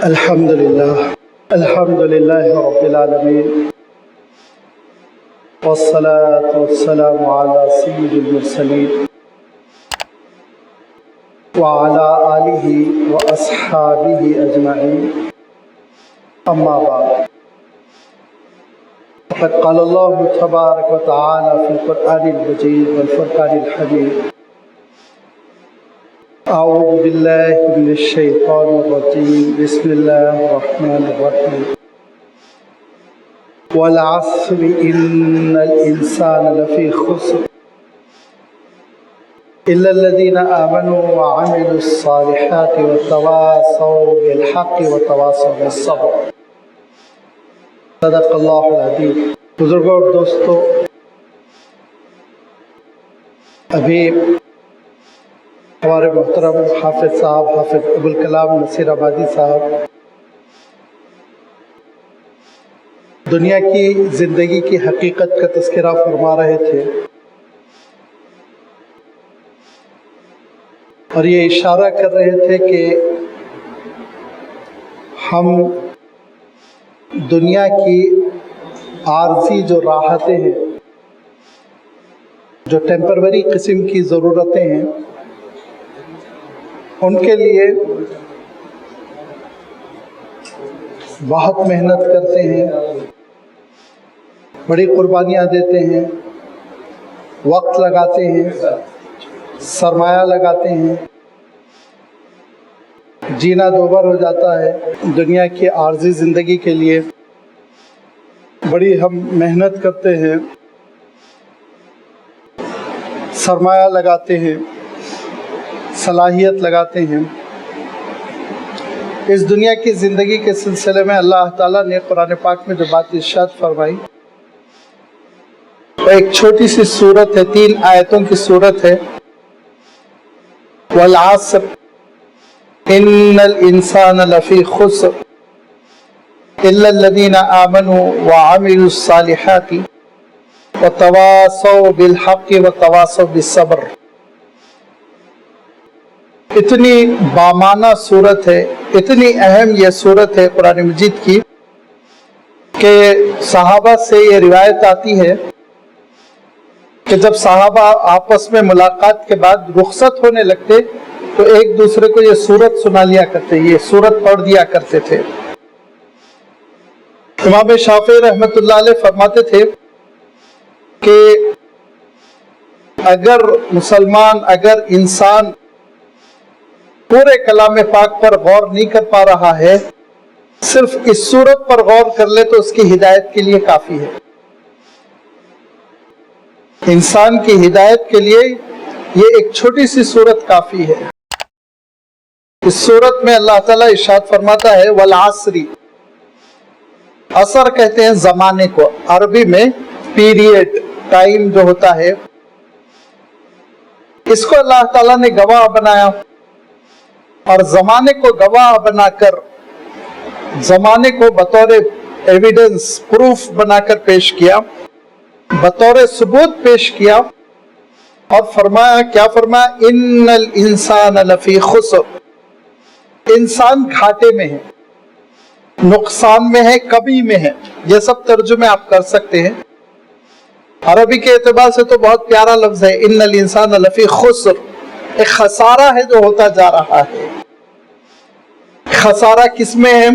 الحمد لله رب العالمين والصلاة والسلام على سيد المرسلين وعلى آله وأصحابه أجمعين أما بعد فقد قال الله تبارك وتعالى في القرآن المجيد والفرقان الحميد أعوذ بالله من الشيطان الرجيم بسم الله الرحمن الرحيم والعصر إن الإنسان لفي خسر إلا الذين آمنوا وعملوا الصالحات وتواصوا بالحق وتواصوا بالصبر صدق اللہ العظیم۔ بزرگوں اور دوستوں، ابھی ہمارے محترم حافظ صاحب، حافظ ابوالکلام نصیر آبادی صاحب دنیا کی زندگی کی حقیقت کا تذکرہ فرما رہے تھے، اور یہ اشارہ کر رہے تھے کہ ہم دنیا کی عارضی جو راحتیں ہیں، جو ٹیمپروری قسم کی ضرورتیں ہیں، ان کے لیے بہت محنت کرتے ہیں، بڑی قربانیاں دیتے ہیں، وقت لگاتے ہیں، سرمایہ لگاتے ہیں، جینا دوبر ہو جاتا ہے۔ دنیا کی عارضی زندگی کے لیے بڑی ہم محنت کرتے ہیں، سرمایہ لگاتے ہیں، صلاحیت لگاتے ہیں۔ اس دنیا کی زندگی کے سلسلے میں اللہ تعالیٰ نے قرآن پاک میں جو بات ارشاد فرمائی، وہ ایک چھوٹی سی سورت ہے، 3 آیتوں کی سورت ہے، والعصر ان الانسان لفی خسر الا الذین آمنوا وعملوا الصالحات وتواصوا بالحق وتواصوا بالصبر۔ اتنی بامانہ صورت ہے، اتنی اہم یہ صورت ہے قرآن مجید کی کہ صحابہ سے یہ روایت آتی ہے کہ جب صحابہ آپس میں ملاقات کے بعد رخصت ہونے لگتے تو ایک دوسرے کو یہ صورت سنا لیا کرتے، یہ صورت پڑھ دیا کرتے تھے۔ امام شافعی رحمۃ اللہ علیہ فرماتے تھے کہ اگر مسلمان، اگر انسان پورے کلام پاک پر غور نہیں کر پا رہا ہے، صرف اس صورت پر غور کر لے تو اس کی ہدایت کے لیے کافی ہے۔ انسان کی ہدایت کے لیے یہ ایک چھوٹی سی صورت کافی ہے۔ اس صورت میں اللہ تعالیٰ ارشاد فرماتا ہے والعصر، عصر کہتے ہیں زمانے کو، عربی میں پیریڈ، ٹائم جو ہوتا ہے، اس کو اللہ تعالیٰ نے گواہ بنایا، اور زمانے کو گواہ بنا کر، زمانے کو بطور ایویڈنس، پروف بنا کر پیش کیا، بطور ثبوت پیش کیا، اور فرمایا، کیا فرمایا؟ ان الانسان لفی خسر، انسان گھاٹے میں ہے، نقصان میں ہے، کمی میں ہے۔ یہ سب ترجمے آپ کر سکتے ہیں۔ عربی کے اعتبار سے تو بہت پیارا لفظ ہے، ان الانسان لفی خسر، ایک خسارہ ہے جو ہوتا جا رہا ہے۔ خسارہ کس میں ہے؟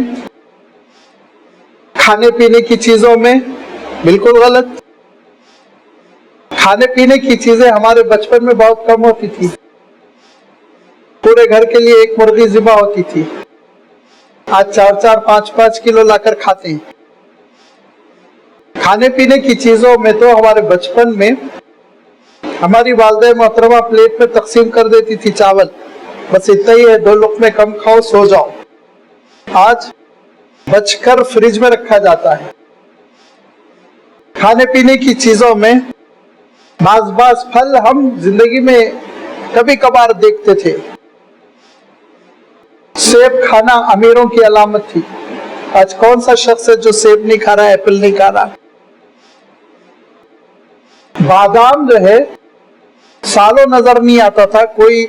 کھانے پینے کی چیزوں میں؟ بالکل غلط۔ کھانے پینے کی چیزیں ہمارے بچپن میں بہت کم ہوتی تھی، پورے گھر کے لیے ایک مرغی ذبح ہوتی تھی، آج 4-4 5-5 کلو لا کر کھاتے ہیں۔ کھانے پینے کی چیزوں میں تو ہمارے بچپن میں ہماری والدہ محترمہ پلیٹ میں تقسیم کر دیتی تھی چاول، بس اتنا ہی ہے، 2 لقمے کم کھاؤ، سو جاؤ۔ آج بچ کر فریج میں رکھا جاتا ہے۔ کھانے پینے کی چیزوں میں بعض پھل ہم زندگی میں کبھی کبھار دیکھتے تھے۔ سیب کھانا امیروں کی علامت تھی، آج کون سا شخص ہے جو سیب نہیں کھا رہا ہے، ایپل نہیں کھا رہا؟ بادام جو ہے سالوں نظر نہیں آتا تھا، کوئی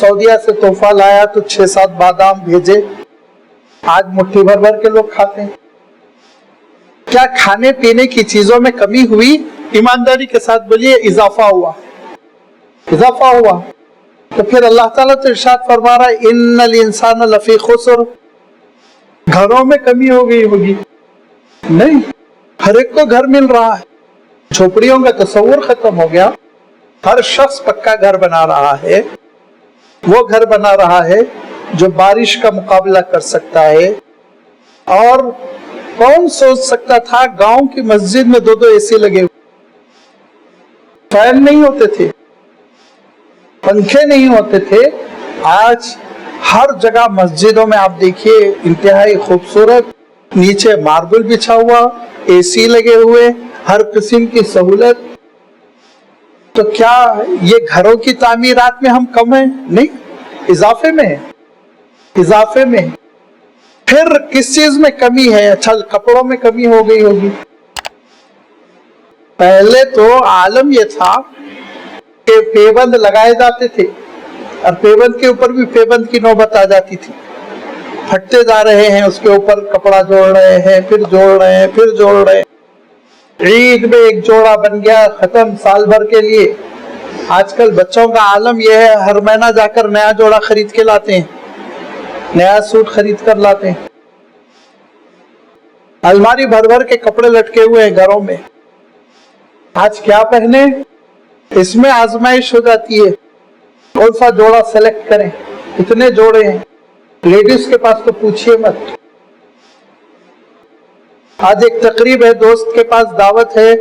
سعودیہ سے تحفہ لایا تو 6-7 بادام بھیجے، आज मुट्ठी भर भर के लोग खाते हैं। क्या खाने पीने की चीजों में कमी हुई? ईमानदारी के साथ बोलिए इजाफा हुआ, इजाफा हुआ। तो फिर अल्लाह ताला तो इरशाद फरमा रहा है इन्नल इंसान लफी खुस्र, घरों में कमी हो गई होगी? नहीं, हर एक को घर मिल रहा है, झोपड़ियों का तस्वुर खत्म हो गया। हर शख्स पक्का घर बना रहा है, वो घर बना रहा है जो बारिश का मुकाबला कर सकता है। और कौन सोच सकता था गांव की मस्जिद में 2-2 एसी लगे हुए, फैन नहीं होते थे, पंखे नहीं होते थे। आज हर जगह मस्जिदों में आप देखिए इंतहाई खूबसूरत, नीचे मार्बल बिछा हुआ, एसी लगे हुए, हर किस्म की सहूलत। तो क्या ये घरों की तामीरात में हम कम हैं? नहीं, इजाफे में है, इजाफे में। फिर किस चीज में कमी है? अच्छा, कपड़ों में कमी हो गई होगी। पहले तो आलम ये था कि पेबंद लगाए जाते थे और पेबंद के ऊपर भी पेबंद की नौबत आ जाती थी, फटते जा रहे हैं, उसके ऊपर कपड़ा जोड़ रहे हैं, फिर जोड़ रहे हैं, फिर जोड़ रहे हैं। ईद में एक जोड़ा बन गया, खत्म साल भर के लिए। आजकल बच्चों का आलम यह है, हर महीना जाकर नया जोड़ा खरीद के लाते हैं, नया सूट खरीद कर लाते हैं। अलमारी भर भर के कपड़े लटके हुए हैं घरों में। आज क्या पहने, इसमें आजमाइश हो जाती है, कौन सा जोड़ा सेलेक्ट करें। इतने जोड़े हैं, लेडीज के पास तो पूछिए मत। आज एक तकरीब है, दोस्त के पास दावत है,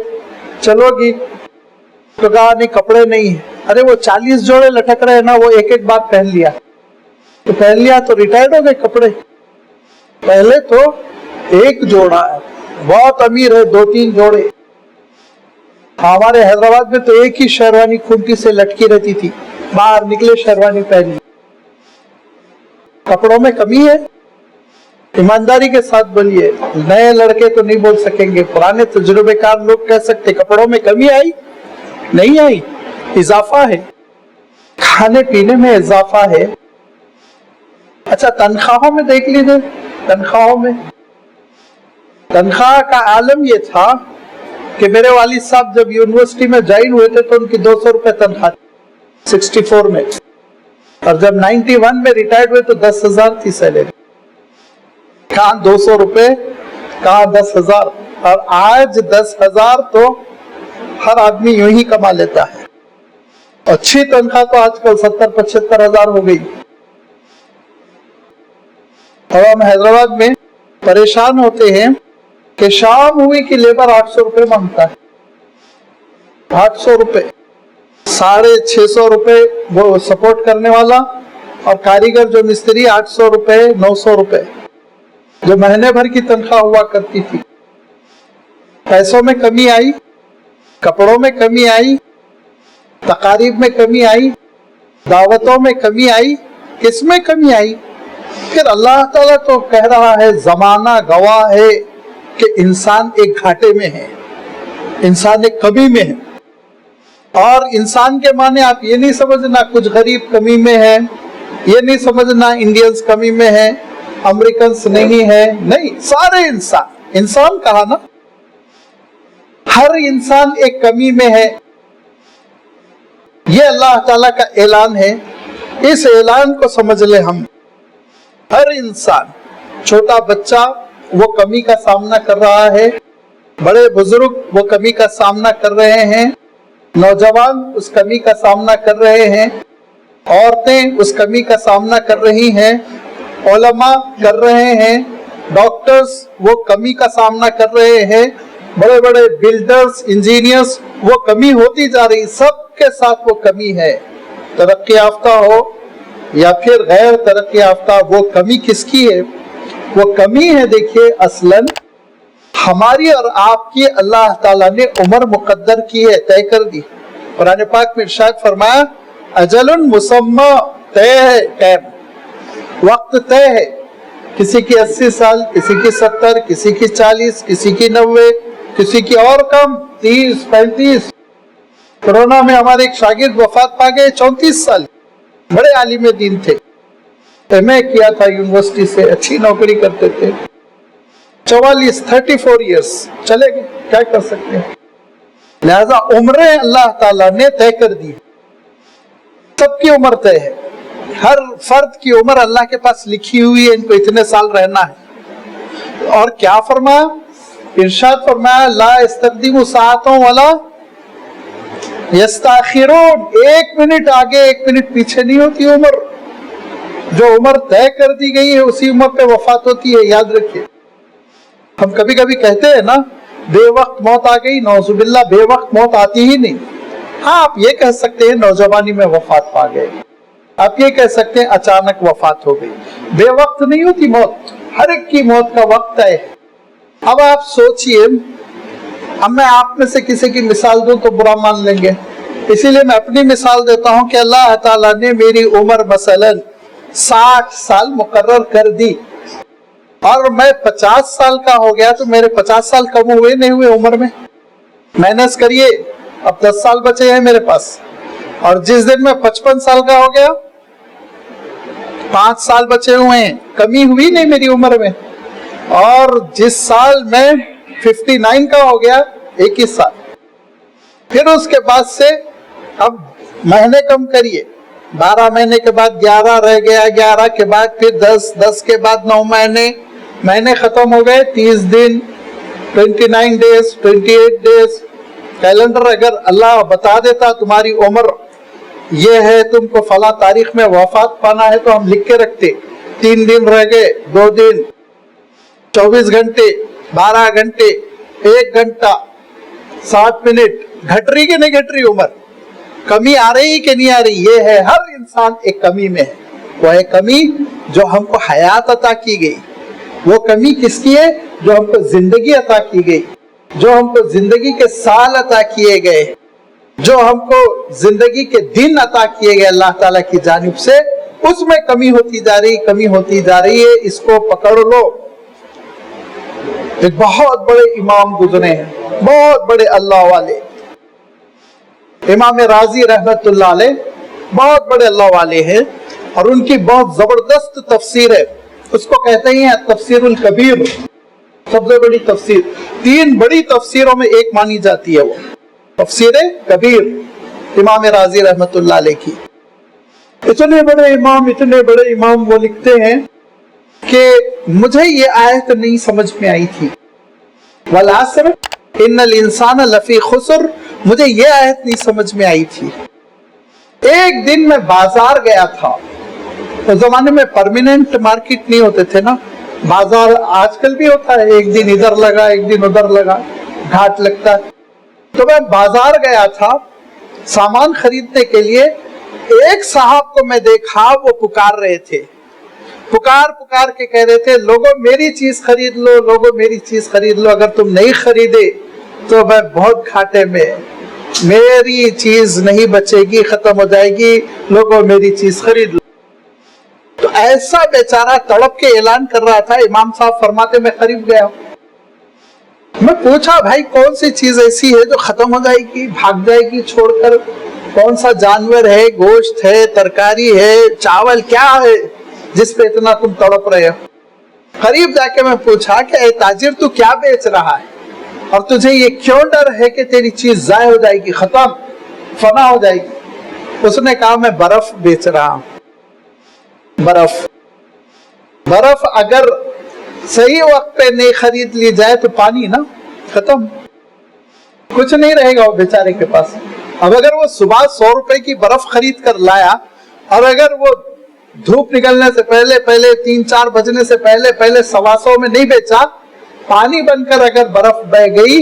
चलोगी? तो कहा नहीं, कपड़े नहीं है। अरे वो 40 जोड़े लटक रहे हैं ना, वो एक एक बार पहन लिया तो पहन लिया तो रिटायर्ड हो गए कपड़े। पहले तो एक जोड़ा है, बहुत अमीर है 2-3 जोड़े। हमारे हैदराबाद में तो एक ही शेरवानी खूंटी से लटकी रहती थी, बाहर निकले शेरवानी पहनी। कपड़ों में कमी है? ईमानदारी के साथ बोलिए, नए लड़के तो नहीं बोल सकेंगे, पुराने तजुर्बेकार लोग कह सकते कपड़ों में कमी आई? नहीं आई, इजाफा है, खाने पीने में इजाफा है। अच्छा, तनख्वाहों में देख लीजिए, तनख्वाहों में, तनख्वाह का आलम ये था कि मेरे वालिद साहब जब यूनिवर्सिटी में ज्वाइन हुए थे तो उनकी 200 रुपए तनख्वाह 64 में, और जब 91 में रिटायर्ड हुए तो 10,000 थी सैलरी। कहाँ 200 रुपए, कहाँ 10,000। और आज 10,000 तो हर आदमी यूं ही कमा लेता है। अच्छी तनख्वाह तो आजकल 70-75 हजार हो गई। और हम हैदराबाद में परेशान होते हैं कि शाम हुई कि लेबर 800 रुपए मांगता है, 800 रुपए, 650 रुपए वो सपोर्ट करने वाला, और कारीगर जो मिस्त्री 800 रुपए, 900 रुपए, जो महीने भर की तनख्वाह हुआ करती थी। पैसों में कमी आई, कपड़ों में कमी आई, तकारीब में कमी आई, दावतों में कमी आई। किस में कमी आई? फिर अल्लाह ताला तो कह रहा है, जमाना गवाह है कि इंसान एक घाटे में है, इंसान एक कमी में है। और इंसान के माने आप ये नहीं समझना कुछ गरीब कमी में है, ये नहीं समझना इंडियंस कमी में है, अमेरिकन्स नहीं है, नहीं, सारे इंसान। इंसान कहा ना, हर इंसान एक कमी में है। ये अल्लाह ताला का ऐलान है, इस ऐलान को समझ ले हम। हर इंसान, छोटा बच्चा वो कमी का सामना कर रहा है, बड़े बुजुर्ग वो कमी का सामना कर रहे हैं, नौजवान उस कमी का सामना कर रहे हैं, औरतें उस कमी का सामना कर रही हैं, उलमा कर रहे हैं, डॉक्टर्स वो कमी का सामना कर रहे हैं, बड़े बड़े बिल्डर्स, इंजीनियर्स, वो कमी होती जा रही। सबके साथ वो कमी है, तरक्की याफ्ता हो या फिर गैर तरक्की याफ्ता। वो कमी किसकी है? वो कमी है, देखिए, असलन हमारी और आपकी अल्लाह ताला ने उम्र मुकद्दर की है, तय कर दी। कुरान पाक में इरशाद फरमाया, अजलुन मुसम्मा, तय है, टाइम, वक्त तय है। किसी की 80 साल, किसी की 70, किसी की 40, किसी की 90, किसी की और कम 30-35। कोरोना में हमारे एक शागिर्द वफात पा गए, 34 साल, बड़े आलिम दीन थे। MA किया था यूनिवर्सिटी से, अच्छी नौकरी करते थे, 34 years चले गए, क्या कर सकते हैं। लिहाजा उम्रें अल्लाह ताला ने तय कर दी, सबकी उम्र तय है, हर फर्द की उम्र अल्लाह के पास लिखी हुई है, इनको इतने साल रहना है। और क्या फरमाया, इरशाद फरमाया ला यस्तक़दिमु साअतन वला यस्तअखिरून, 1 मिनट आगे 1 मिनट पीछे नहीं होती उम्र, जो उम्र तय कर दी गई है उसी उम्र पे वफात होती है, याद रखिए। हम कभी कभी कहते हैं ना बेवक्त मौत आ गई, नौजुबिल्लाह बेवक्त मौत आती ही नहीं। हाँ, आप ये कह सकते हैं नौजवानी में वफात पा गए, आप ये कह सकते हैं अचानक वफात हो गई, बेवक्त नहीं होती मौत, हर एक की मौत का वक्त है। अब आप सोचिए, अब मैं आप में से किसी की मिसाल दूं तो बुरा मान लेंगे, इसीलिए मैं अपनी मिसाल देता हूं कि अल्लाह ताला ने मेरी उम्र मसलन 60 साल मुकर्रर कर दी और मैं 50 साल का हो गया, तो मेरे 50 साल कम हुए नहीं हुए उम्र में? माइनस करिए, अब 10 साल बचे हैं मेरे पास, और जिस दिन मैं 55 साल का हो गया 5 साल बचे हुए हैं, कमी हुई नहीं मेरी उम्र में। और जिस साल मैं 59 का हो गया 21 साल, फिर उसके बाद से अब महीने कम करिए, 12 महीने के बाद 11 रह गया, 11 के बाद फिर 10, 10 के बाद 9 महीने, महीने खत्म हो गए, 30 दिन, 29 डेज, 28 डेज। कैलेंडर अगर अल्लाह बता देता तुम्हारी उम्र ये है, तुमको फला तारीख में वफात पाना है, तो हम लिख के रखते, 3 दिन रह गए, 2 दिन, 24 घंटे, 12 घंटे, 1 घंटा, 60 मिनट, घट रही कि नहीं घट रही उम्र, कमी आ रही कि नहीं आ रही? ये है, हर इंसान एक कमी में है। वो है कमी जो हमको हयात अता की गई, वो कमी किसकी है? जो हमको जिंदगी अता की गई, जो हमको जिंदगी के साल अता किए गए, जो हमको जिंदगी के दिन अता किए गए अल्लाह ताला की जानिब से, उसमें कमी होती जा रही, कमी होती जा रही है। इसको पकड़ लो। एक बहुत बड़े इमाम गुजरे हैं, बहुत बड़े अल्लाह वाले, इमाम राजी रहमतुल्लाह अलैह, बहुत बड़े अल्लाह वाले हैं, और उनकी बहुत जबरदस्त तफसीर है, उसको कहते हैं तफसीरुल कबीर, सबसे बड़ी तफसीर। 3 बड़ी तफसीरों में एक मानी जाती है वो तफसीर कबीर, इमाम राजी रहमतुल्लाह अलैह की। इतने बड़े इमाम वो लिखते हैं कि मुझे ये आयत नहीं समझ में आई थी, वल अस्र इन्नल इंसान लफी खुस्र, मुझे ये आयत नहीं समझ में आई थी। एक दिन मैं बाजार गया था, उस जमाने में परमानेंट मार्केट नहीं होते थे ना, बाजार आजकल भी होता है, एक दिन इधर लगा एक दिन उधर लगा, घाट लगता है। तो मैं बाजार गया था सामान खरीदने के लिए, एक साहब को मैं देखा, वो पुकार रहे थे, पुकार के कह रहे थे, लोगों मेरी चीज खरीद लो, लोगों मेरी चीज खरीद लो, अगर तुम नहीं खरीदे तो मैं बहुत घाटे में, मेरी चीज नहीं बचेगी, खत्म हो जाएगी, लोगों मेरी चीज खरीद लो। तो ऐसा बेचारा तड़प के ऐलान कर रहा था। इमाम साहब फरमाते मैं करीब गया, मैं पूछा भाई कौन सी चीज ऐसी है जो खत्म हो जाएगी, भाग जाएगी छोड़कर, कौन सा जानवर है, गोश्त है, तरकारी है, चावल क्या है जिस पे इतना तुम तड़प रहे हो? करीब जाके मैं पूछा कि ए ताजिर तू क्या बेच रहा है, और तुझे ये क्यों डर है कि तेरी चीज जाय हो जाएगी, खत्म फना हो जाएगी? उसने कहा मैं बर्फ बेच रहा हूं। बर्फ अगर सही वक्त पे नहीं खरीद ली जाए तो पानी ना, खत्म, कुछ नहीं रहेगा वो बेचारे के पास। अब अगर वो सुबह 100 रुपए की बर्फ खरीद कर लाया, और अगर वो धूप निकलने से पहले 3-4 बजने से पहले 125 में नहीं बेचा, पानी बनकर अगर बर्फ बह गई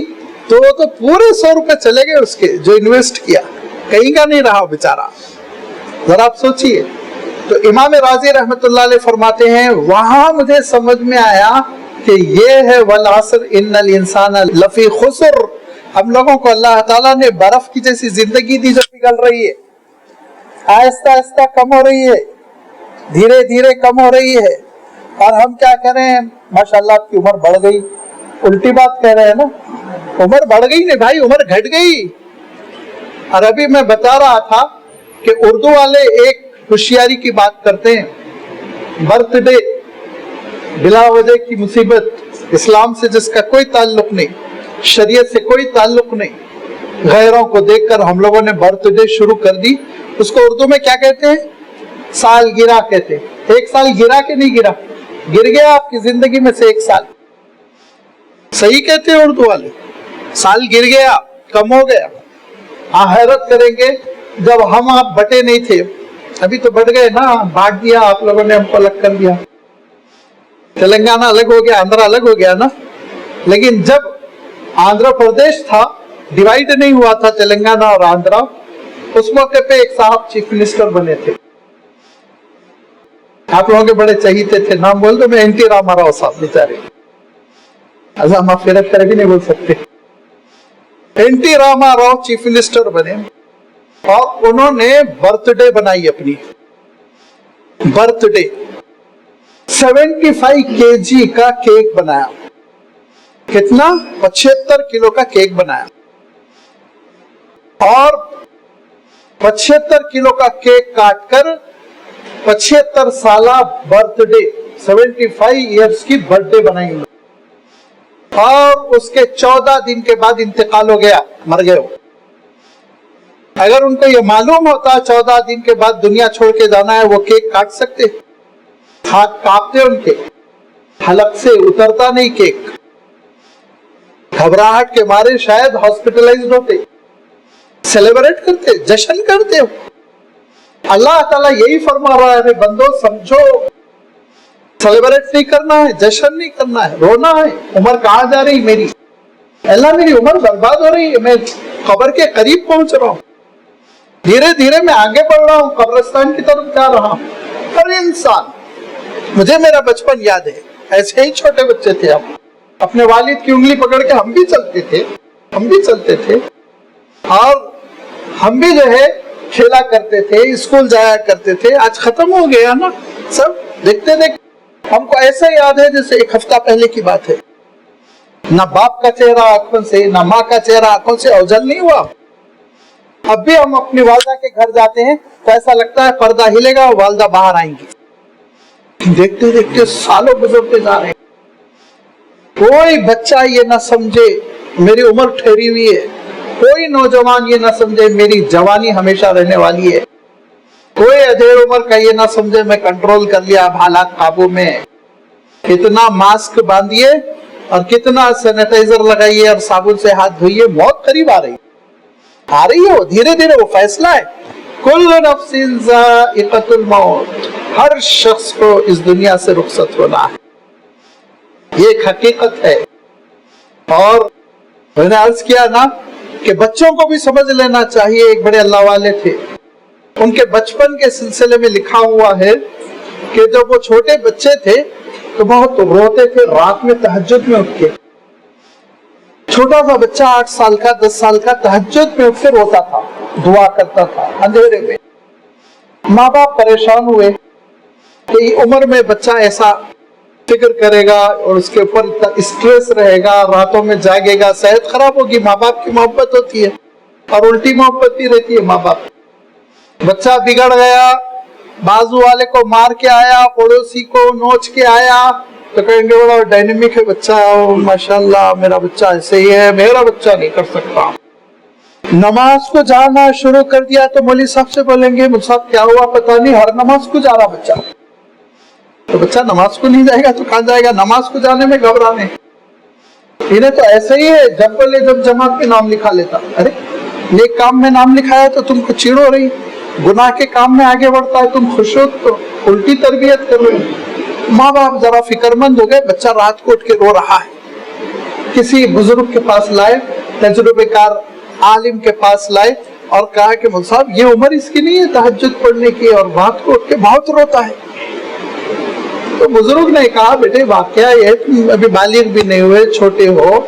तो पूरे 100 रुपए चले गए उसके, जो इन्वेस्ट किया, कहीं का नहीं रहा बेचारा। जरा आप सोचिए। तो इमाम राजी रहमतुल्लाह अलैह फरमाते हैं, वहां मुझे समझ में आया कि ये है वल अस्र इन्नल इंसान लफी खुस्र। हम लोगों को अल्लाह ताला ने बर्फ की जैसी जिंदगी दी जो पिघल रही है, आहिस्ता आहिस्ता कम हो रही है, धीरे धीरे कम हो रही है, और हम क्या कह रहे हैं, माशाल्लाह आपकी उम्र बढ़ गई, उल्टी बात कह रहे हैं ना, उम्र बढ़ गई नहीं भाई, उम्र घट गई। और अभी मैं बता रहा था कि उर्दू वाले एक होशियारी की बात करते हैं बर्थ डे बिला वजह की मुसीबत, इस्लाम से जिसका कोई ताल्लुक नहीं, शरीयत से कोई ताल्लुक नहीं, गैरों को देखकर हम लोगों ने बर्थ डे शुरू कर दी। उसको उर्दू में क्या कहते हैं? साल गिरा कहते हैं। एक साल गिरा के नहीं गिरा, गिर गया आपकी जिंदगी में से एक साल, सही कहते हैं उर्दू वाले, साल गिर गया, कम हो गया। हैरत करेंगे जब हम आप बटे नहीं थे, अभी तो बढ़ गए ना, बांट दिया आप लोगों ने, हमको अलग कर दिया, तेलंगाना अलग हो गया, आंध्र अलग हो गया ना। लेकिन जब आंध्र प्रदेश था, डिवाइड नहीं हुआ था तेलंगाना और आंध्र, उस मौके पे एक साहब चीफ मिनिस्टर बने थे, आप लोगों के बड़े चहीते थे, नाम बोल दो, मैं एनटी रामाराव साहब, बेचारे हम आप फेरत कर भी नहीं बोल सकते। एनटी रामाराव चीफ मिनिस्टर बने और उन्होंने बर्थडे बनाई अपनी, बर्थडे 75 kg का केक बनाया। कितना? 75 किलो का केक बनाया और 75 किलो का केक काटकर 75 साला बर्थडे, 75 इयर्स की बर्थडे बनाई और उसके 14 दिन के बाद इंतकाल हो गया, मर गए वो। अगर उनको ये मालूम होता 14 दिन के बाद दुनिया छोड़ के जाना है, वो केक काट सकते? हाथ कांपते उनके, हलक से उतरता नहीं केक, घबराहट के मारे शायद हॉस्पिटलाइज्ड होते। सेलिब्रेट करते, जश्न करते हो। अल्लाह ताला यही फरमा रहा है, अरे बंदो समझो, सेलिब्रेट नहीं करना है, जश्न नहीं करना है, रोना है। उम्र कहाँ जा रही मेरी? अल्लाह मेरी उम्र बर्बाद हो रही है, मैं कब्र के करीब पहुंच रहा हूँ, धीरे धीरे मैं आगे बढ़ रहा हूँ, कब्रिस्तान की तरफ जा रहा हूँ। हर इंसान, मुझे मेरा बचपन याद है, ऐसे ही छोटे बच्चे थे हम, अपने वालिद की उंगली पकड़ के हम भी चलते थे और हम भी जो है खेला करते थे, स्कूल जाया करते थे। आज खत्म हो गया ना सब, देखते देख हमको ऐसा याद है जैसे एक हफ्ता पहले की बात है। ना बाप का चेहरा आंखों से, ना माँ का चेहरा आंखों से ओझल नहीं हुआ। अब भी हम अपनी वालदा के घर जाते हैं तो ऐसा लगता है पर्दा हिलेगा और वालदा बाहर आएंगी। देखते देखते सालों गुजरते जा रहे हैं, कोई बच्चा ये ना समझे मेरी उम्र ठहरी हुई है, कोई नौजवान ये ना समझे मेरी जवानी हमेशा रहने वाली है, कोई अधेड़ उम्र का ये ना समझे मैं कंट्रोल कर लिया, अब हालात काबू में। कितना मास्क बांधिए और कितना सैनिटाइजर लगाइए और साबुन से हाथ धोइए, मौत करीब आ रही है वो, धीरे धीरे वो फैसला है। कुल्लु नफ्सिन ज़ाइक़तुल मौत, हर शख्स को इस दुनिया से रुखसत होना है, ये एक हकीकत है। और मैंने अर्ज किया ना कि बच्चों को भी समझ लेना चाहिए। एक बड़े अल्लाह वाले थे, उनके बचपन के सिलसिले में लिखा हुआ है कि जब वो छोटे बच्चे थे तो बहुत रोते थे रात में तहज्जुद में उठ के। छोटा सा बच्चा 8 साल का 10 साल का तहज्जुद में उठ के रोता था, दुआ करता था अंधेरे में। माँ बाप परेशान हुए कि उम्र में बच्चा ऐसा फिक्र करेगा और उसके ऊपर स्ट्रेस रहेगा, रातों में जागेगा, सेहत खराब होगी। माँ बाप की मोहब्बत होती है और उल्टी मोहब्बत भी रहती है माँ बाप। बच्चा बिगड़ गया, बाजू वाले को मार के आया, पड़ोसी को नोच के आया, तो कहेंगे बड़ा डायनेमिक है बच्चा, माशाल्लाह मेरा बच्चा ऐसे ही है, मेरा बच्चा नहीं कर सकता। नमाज को जाना शुरू कर दिया तो मौलवी साहब से बोलेंगे मुझसे क्या हुआ पता नहीं, हर नमाज को जा रहा बच्चा। तो बच्चा नमाज को नहीं जाएगा तो कहाँ जाएगा? नमाज को जाने में घबराने। इन्हें तो ऐसे ही है, जब बोले जब जमात में नाम लिखा लेता। अरे नेक काम में नाम लिखाया तो तुमको चिड़ हो रही, गुनाह के काम में आगे बढ़ता है तुम खुश हो, तो उल्टी तरबियत कर रहे हो। माँ बाप जरा फिक्रमंद हो गए, बच्चा रात को उठ के रो रहा है, किसी बुजुर्ग के पास लाए, तजुर्बेकार आलिम के पास लाए और कहा कि मुल्ला साहब ये उम्र इसकी नहीं है तहज्जुद पढ़ने की, और रात को उठ के बहुत रोता है। तो बुजुर्ग ने कहा बेटे वाकया ये, तुम अभी बालिग भी नहीं हुए, छोटे हो।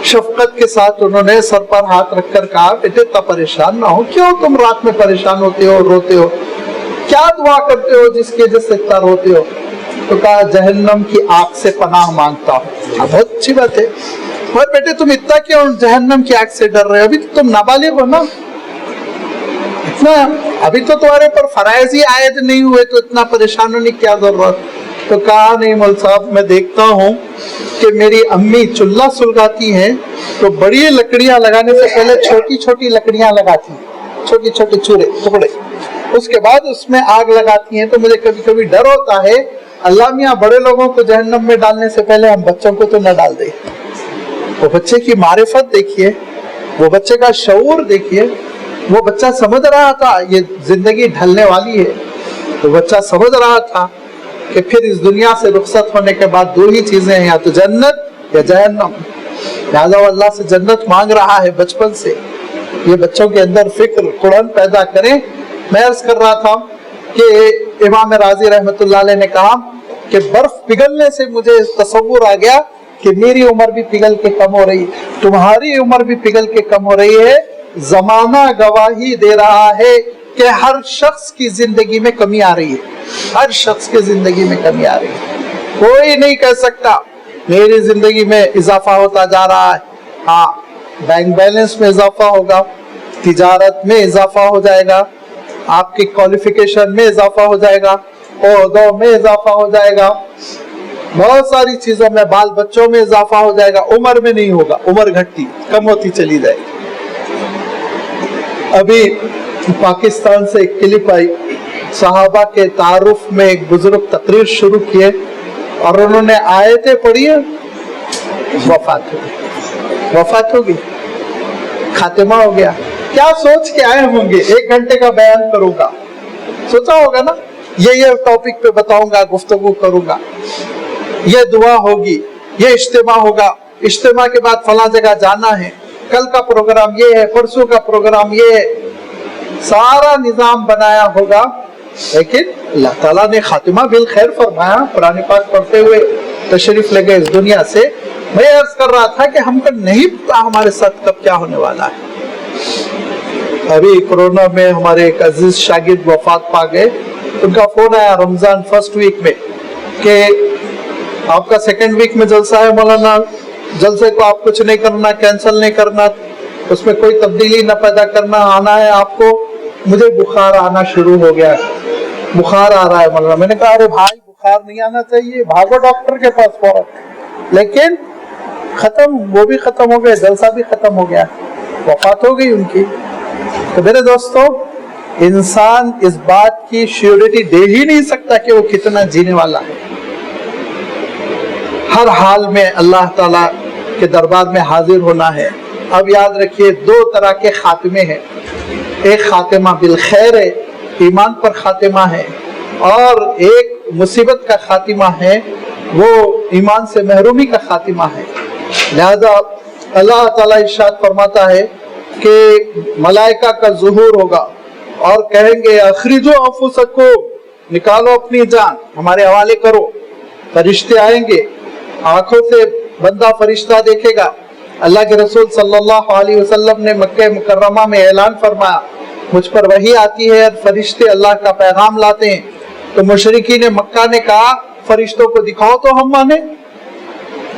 शफकत के साथ उन्होंने सर पर हाथ रखकर कहा बेटे इतना परेशान ना हो, क्यों तुम रात में परेशान होते हो, रोते हो, क्या दुआ करते हो जिसकी वजह से इतना रोते हो? तो कहा जहन्नम की आग से पनाह मांगता हूँ। बहुत अच्छी बात है, पर बेटे तुम इतना क्यों जहन्नम की आग से डर रहे हो? अभी तो तुम नाबालिग हो ना, ना अभी तो तुम्हारे पर फराइज ही आयद नहीं हुए तो इतना परेशान होने की क्या जरूरत। तो कहा नहीं मौल साहब, मैं देखता हूँ कि मेरी अम्मी चूल्हा सुलगाती हैं तो बड़ी लकड़ियां लगाने से पहले छोटी छोटी लकड़ियां लगाती हैं, छोटी छोटी चूरे टुकड़े, उसके बाद उसमें आग लगाती हैं। तो मुझे कभी कभी डर होता है अल्लाह मियाँ बड़े लोगों को जहन्नम में डालने से पहले हम बच्चों को तो न डाल दे। वो बच्चे की मारिफत देखिए, वो बच्चे का शऊर देखिए, वो बच्चा समझ रहा था ये जिंदगी ढलने वाली है। तो बच्चा समझ रहा था कि फिर इस दुनिया से रुखसत होने के बाद दो ही चीजें हैं, या तो जन्नत या जहन्नम। लिहाजा वो अल्लाह से जन्नत मांग रहा है बचपन से। ये बच्चों के अंदर फिक्र कुरान पैदा करें। मैं अर्ज कर रहा था कि इमाम राजी रहमतुल्लाह अलैह ने कहा कि बर्फ पिघलने से मुझे तसव्वुर आ गया कि मेरी उम्र भी पिघल के कम हो रही है, तुम्हारी उम्र भी पिघल के कम हो रही है। जमाना गवाही दे रहा है कि हर शख्स की जिंदगी में कमी आ रही है, हर शख्स की जिंदगी में कमी आ रही है। कोई नहीं कह सकता मेरी जिंदगी में इजाफा होता जा रहा है। हाँ, बैंक बैलेंस में इजाफा होगा, तिजारत में इजाफा हो जाएगा, आपकी क्वालिफिकेशन में इजाफा हो जाएगा, ओहदों में इजाफा हो जाएगा, बहुत सारी चीजों में, बाल बच्चों में इजाफा हो जाएगा। उम्र में नहीं होगा, उम्र घटती कम होती चली जाएगी। अभी पाकिस्तान से एक क्लिप आई, सहाबा के तारुफ में एक बुजुर्ग तकरीर शुरू किए और उन्होंने आयतें पढ़ी, वफात होगी, खातिमा हो गया। क्या सोच के आए होंगे, 1 घंटे का बयान करूंगा, सोचा होगा ना ये टॉपिक पे बताऊंगा, गुफ्तगू करूंगा, ये दुआ होगी, ये इज्तिमा होगा, इज्तिमा के बाद फला जगह जाना है, कल का प्रोग्राम ये है, परसों का प्रोग्राम ये है, सारा निजाम बनाया होगा। लेकिन अल्लाह ताला ने खातिमा बिल खैर फरमाया। कुरान पाक पढ़ते हुए तशरीफ ले गए इस दुनिया से। मैं अर्ज कर रहा था कि हमको नहीं पता हमारे साथ कब क्या होने वाला है। अभी कोरोना में हमारे एक अजीज शागिर्द वफात पा गए। उनका फोन आया रमजान फर्स्ट वीक में कि आपका सेकंड वीक में जलसा है मौलाना, जलसे को आप कुछ नहीं करना, कैंसिल नहीं करना, उसमें कोई तब्दीली न पैदा करना, आना है आपको। मुझे बुखार आना शुरू हो गया, बुखार आ रहा है मौलाना। मैंने कहा अरे भाई बुखार नहीं आना चाहिए, भागो डॉक्टर के पास फौरन। लेकिन खत्म, वो भी खत्म हो गए, जलसा भी खत्म हो गया, वफात हो गई उनकी। तो मेरे दोस्तों, इंसान इस बात की श्योरिटी दे ही नहीं सकता कि वो कितना जीने वाला है। हर हाल में अल्लाह ताला के दरबार में हाजिर होना है। अब याद रखिए 2 तरह के खातिमे हैं, एक खातिमा बिल खैर है, ईमान पर खातिमा है, और एक मुसीबत का खातिमा है, वो ईमान से महरूमी का खातिमा है। लिहाजा अल्लाह ताला इरशाद फरमाता है कि मलाइका का ज़ुहूर होगा और कहेंगे अखरिजो अनफुसकुम, निकालो अपनी जान, हमारे हवाले करो। फरिश्ते आएंगे, आंखों से बंदा फरिश्ता देखेगा। अल्लाह के रसूल सल्लल्लाहु अलैहि वसल्लम ने मक्के मुकर्रमा में ऐलान फरमाया, मुझ पर वही आती है और फरिश्ते अल्लाह का पैगाम लाते हैं। तो मुशरिकीन मक्का ने कहा फरिश्तों को दिखाओ तो हम माने,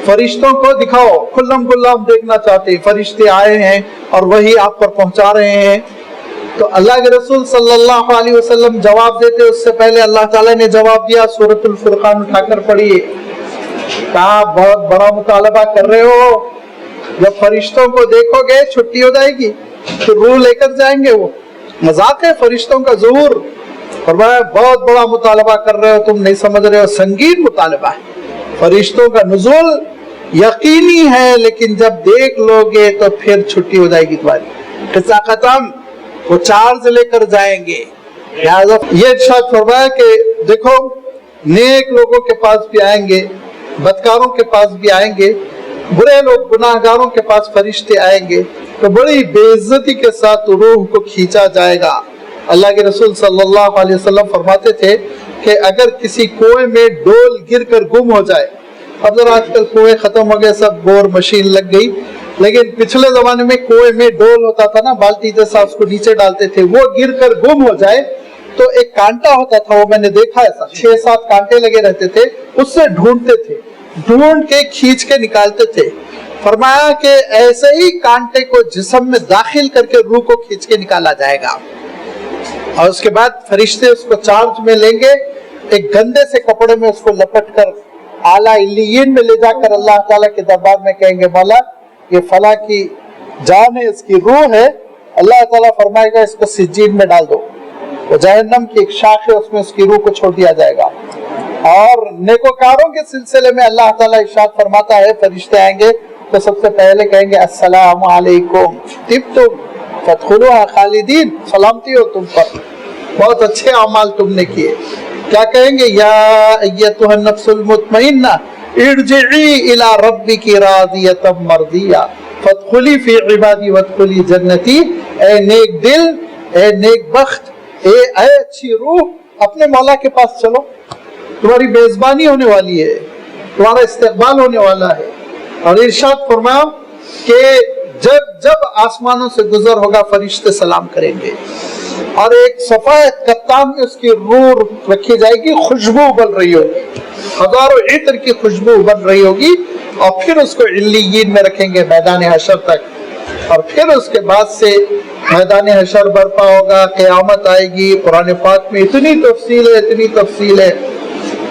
फरिश्तों को दिखाओ, खुल्लम खुल्ला हम देखना चाहते हैं। फरिश्ते आए हैं और वही आप पर पहुंचा रहे हैं। तो अल्लाह के रसूल सल्लल्लाहु अलैहि वसल्लम जवाब देते उससे पहले अल्लाह ताला ने जवाब दिया, सूरतुल फुरकान उठाकर पढ़िए। कहा बहुत बड़ा मुतालबा कर रहे हो, जब फरिश्तों को देखोगे छुट्टी हो जाएगी, तो रूह लेकर जाएंगे। वो मजाक है फरिश्तों का ज़ुहूर। फरमाया बहुत बड़ा मुतालबा कर रहे हो, तुम नहीं समझ रहे हो, संगीन मुतालबा है। फरिश्तों का नुज़ूल यकीनी है, लेकिन जब देख लोगे तो फिर छुट्टी हो जाएगी तुम्हारी, किस्सा खत्म, वो चार्ज लेकर जाएंगे। ये इरशाद फरमाया कि देखो नेक लोगों के पास भी आएंगे, बदकारों के पास भी आएंगे, बुरे लोग गुनाहगारों के पास फरिश्ते आएंगे, तो बड़ी बेइज्जती के साथ रूह को खींचा जाएगा। अल्लाह के रसूल सल्लल्लाहु अलैहि वसल्लम फरमाते थे कि अगर किसी कुएं में डोल गिरकर गुम हो जाए, अब जरा आजकल कुएं खत्म हो गए, सब बोर मशीन लग गई, लेकिन पिछले जमाने में कुएं में डोल होता था ना, बाल्टी जैसा, उसको नीचे डालते थे, वो गिरकर गुम हो जाए तो एक कांटा होता था, वो मैंने देखा ऐसा 6-7 कांटे लगे रहते थे, उससे ढूंढते थे, ढूंढ के खींच के निकालते थे। फरमाया कि ऐसे ही कांटे को जिस्म में दाखिल करके रूह को खींच के निकाला जाएगा। اور اس کے بعد فرشتے اس کو چارج میں لیں گے, ایک گندے سے کپڑے میں اس کو لپٹ کر اعلیٰ علیین میں لے جا کر اللہ تعالیٰ کے دربار میں کہیں گے مولا یہ فلاں کی جان ہے, اس کی روح ہے, اللہ تعالیٰ فرمائے گا اس کو سجین میں ڈال دو. وہ جہنم کی ایک شاخ ہے, اس میں اس کی روح کو چھوڑ دیا جائے گا. اور نیکوکاروں کے سلسلے میں اللہ تعالیٰ ارشاد فرماتا ہے فرشتے آئیں گے تو سب سے پہلے کہیں گے السلام علیکم طبتم فادخلوها خالدین, سلامتی ہو تم پر, بہت اچھے اعمال تم نے کیے. کیا کہیں گے یا ایتها النفس المطمئنہ ارجعی الی ربک راضیۃ مرضیہ فادخلی فی عبادی وادخلی جنتی. اے نیک دل, اے نیک بخت, اے اچھی روح, اپنے مولا کے پاس چلو, تمہاری میزبانی ہونے والی ہے, تمہارا استقبال ہونے والا ہے. اور ارشاد فرمایا کہ جب آسمانوں سے گزر ہوگا فرشتے سلام کریں گے, اور ایک سفید کپتان میں اس کی روح رکھی جائے گی, خوشبو ابل رہی ہوگی, ہزاروں عطر کی خوشبو ابل رہی ہوگی, اور پھر اس کو علیین میں رکھیں گے میدان حشر تک. اور پھر اس کے بعد سے میدان حشر برپا ہوگا, قیامت آئے گی. قرآن پاک میں اتنی تفصیل ہے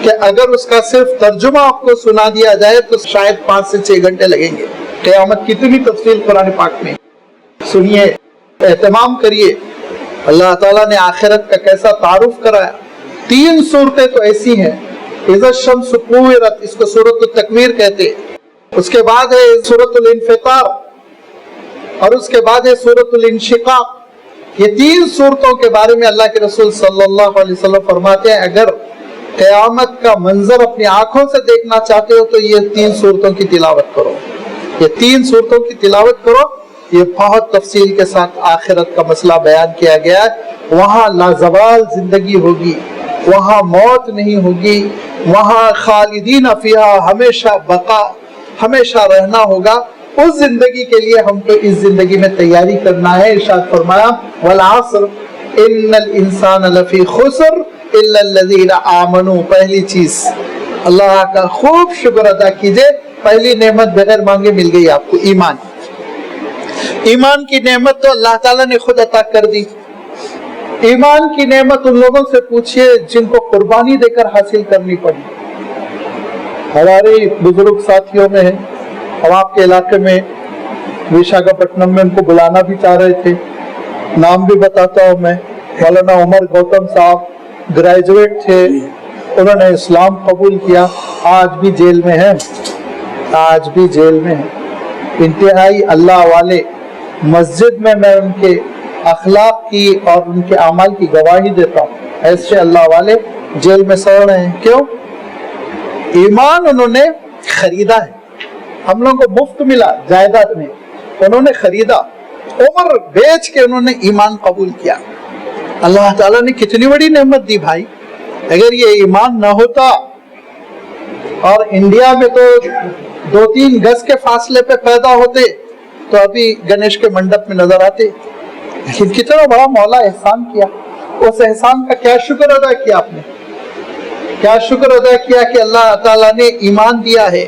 کہ اگر اس کا صرف ترجمہ آپ کو سنا دیا جائے تو شاید 5 سے 6 گھنٹے لگیں گے. قیامت کی اتنی تفصیل قرآن پاک میں, سنیے, اہتمام کریے. اللہ تعالیٰ نے آخرت کا کیسا تعارف کرایا. 3 صورتیں تو ایسی ہیں, اذا الشمس کورت, اس کو سورۃ التکویر کہتے, اس کے بعد ہے سورۃ الانفطار, اور اس کے بعد ہے سورۃ الانشقاق. یہ 3 صورتوں کے بارے میں اللہ کے رسول صلی اللہ علیہ وسلم فرماتے ہیں اگر قیامت کا منظر اپنی آنکھوں سے دیکھنا چاہتے ہو تو یہ 3 صورتوں کی تلاوت کرو, یہ 3 صورتوں کی تلاوت کرو. یہ بہت تفصیل کے ساتھ آخرت کا مسئلہ بیان کیا گیا ہے. وہاں لازوال زندگی ہوگی, وہاں موت نہیں ہوگی, وہاں خالدین فیہا, ہمیشہ بقا, ہمیشہ رہنا ہوگا. اس زندگی کے لیے ہم کو اس زندگی میں تیاری کرنا ہے. ارشاد فرمایا والعصر ان الانسان لفی خسر الا الذین آمنوا. پہلی چیز اللہ کا خوب شکر ادا کیجئے, پہلی نعمت بغیر مانگے مل گئی آپ کو, ایمان. ایمان کی نعمت تو اللہ تعالیٰ نے خود عطا کر دی. ایمان کی نعمت ان لوگوں سے پوچھئے جن کو قربانی دے کر حاصل کرنی پڑی. ہمارے بزرگ ساتھیوں میں ہیں, ہم آپ کے علاقے میں وشاکھاپٹنم میں ان کو بلانا بھی چاہ رہے تھے, نام بھی بتاتا ہوں میں. مولانا عمر گوتم صاحب گریجویٹ تھے, انہوں نے اسلام قبول کیا, آج بھی جیل میں ہیں, آج بھی جیل میں ہیں. انتہائی اللہ والے, مسجد میں ان کے اخلاق کی اور ان کے اعمال کی گواہی دیتا ہوں. ایسے اللہ والے جیل میں سڑ رہے ہیں. کیوں؟ ایمان انہوں نے خریدا ہے, ہم لوگوں کو مفت ملا جائیداد میں, انہوں نے خریدا, عمر بیچ کے انہوں نے ایمان قبول کیا. اللہ تعالیٰ نے کتنی بڑی نعمت دی بھائی. اگر یہ ایمان نہ ہوتا, اور انڈیا میں تو 2-3 گز کے فاصلے پہ پیدا ہوتے تو ابھی گنیش کے منڈپ میں نظر آتے. لیکن کتنا بڑا مولا احسان کیا, اس احسان کا کیا شکر ادا کیا آپ نے, کیا شکر ادا کیا کہ اللہ تعالیٰ نے ایمان دیا ہے,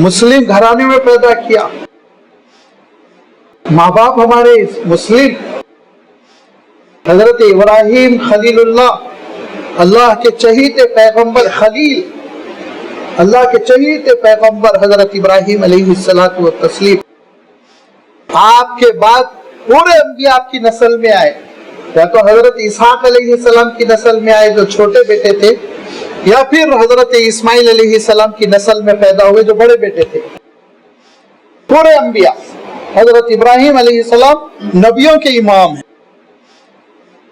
مسلم گھرانے میں پیدا کیا, ماں باپ ہمارے مسلم. حضرت ابراہیم خلیل اللہ, اللہ کے چہیتے پیغمبر خلیل, اللہ کے چہیتے پیغمبر حضرت ابراہیم علیہ الصلوۃ والتسلیم. آپ کے بعد پورے انبیاء آپ کی نسل میں آئے, یا تو حضرت اسحاق علیہ السلام کی نسل میں آئے جو چھوٹے بیٹے تھے, یا پھر حضرت اسماعیل علیہ السلام کی نسل میں پیدا ہوئے جو بڑے بیٹے تھے. پورے انبیاء. حضرت ابراہیم علیہ السلام نبیوں کے امام ہیں.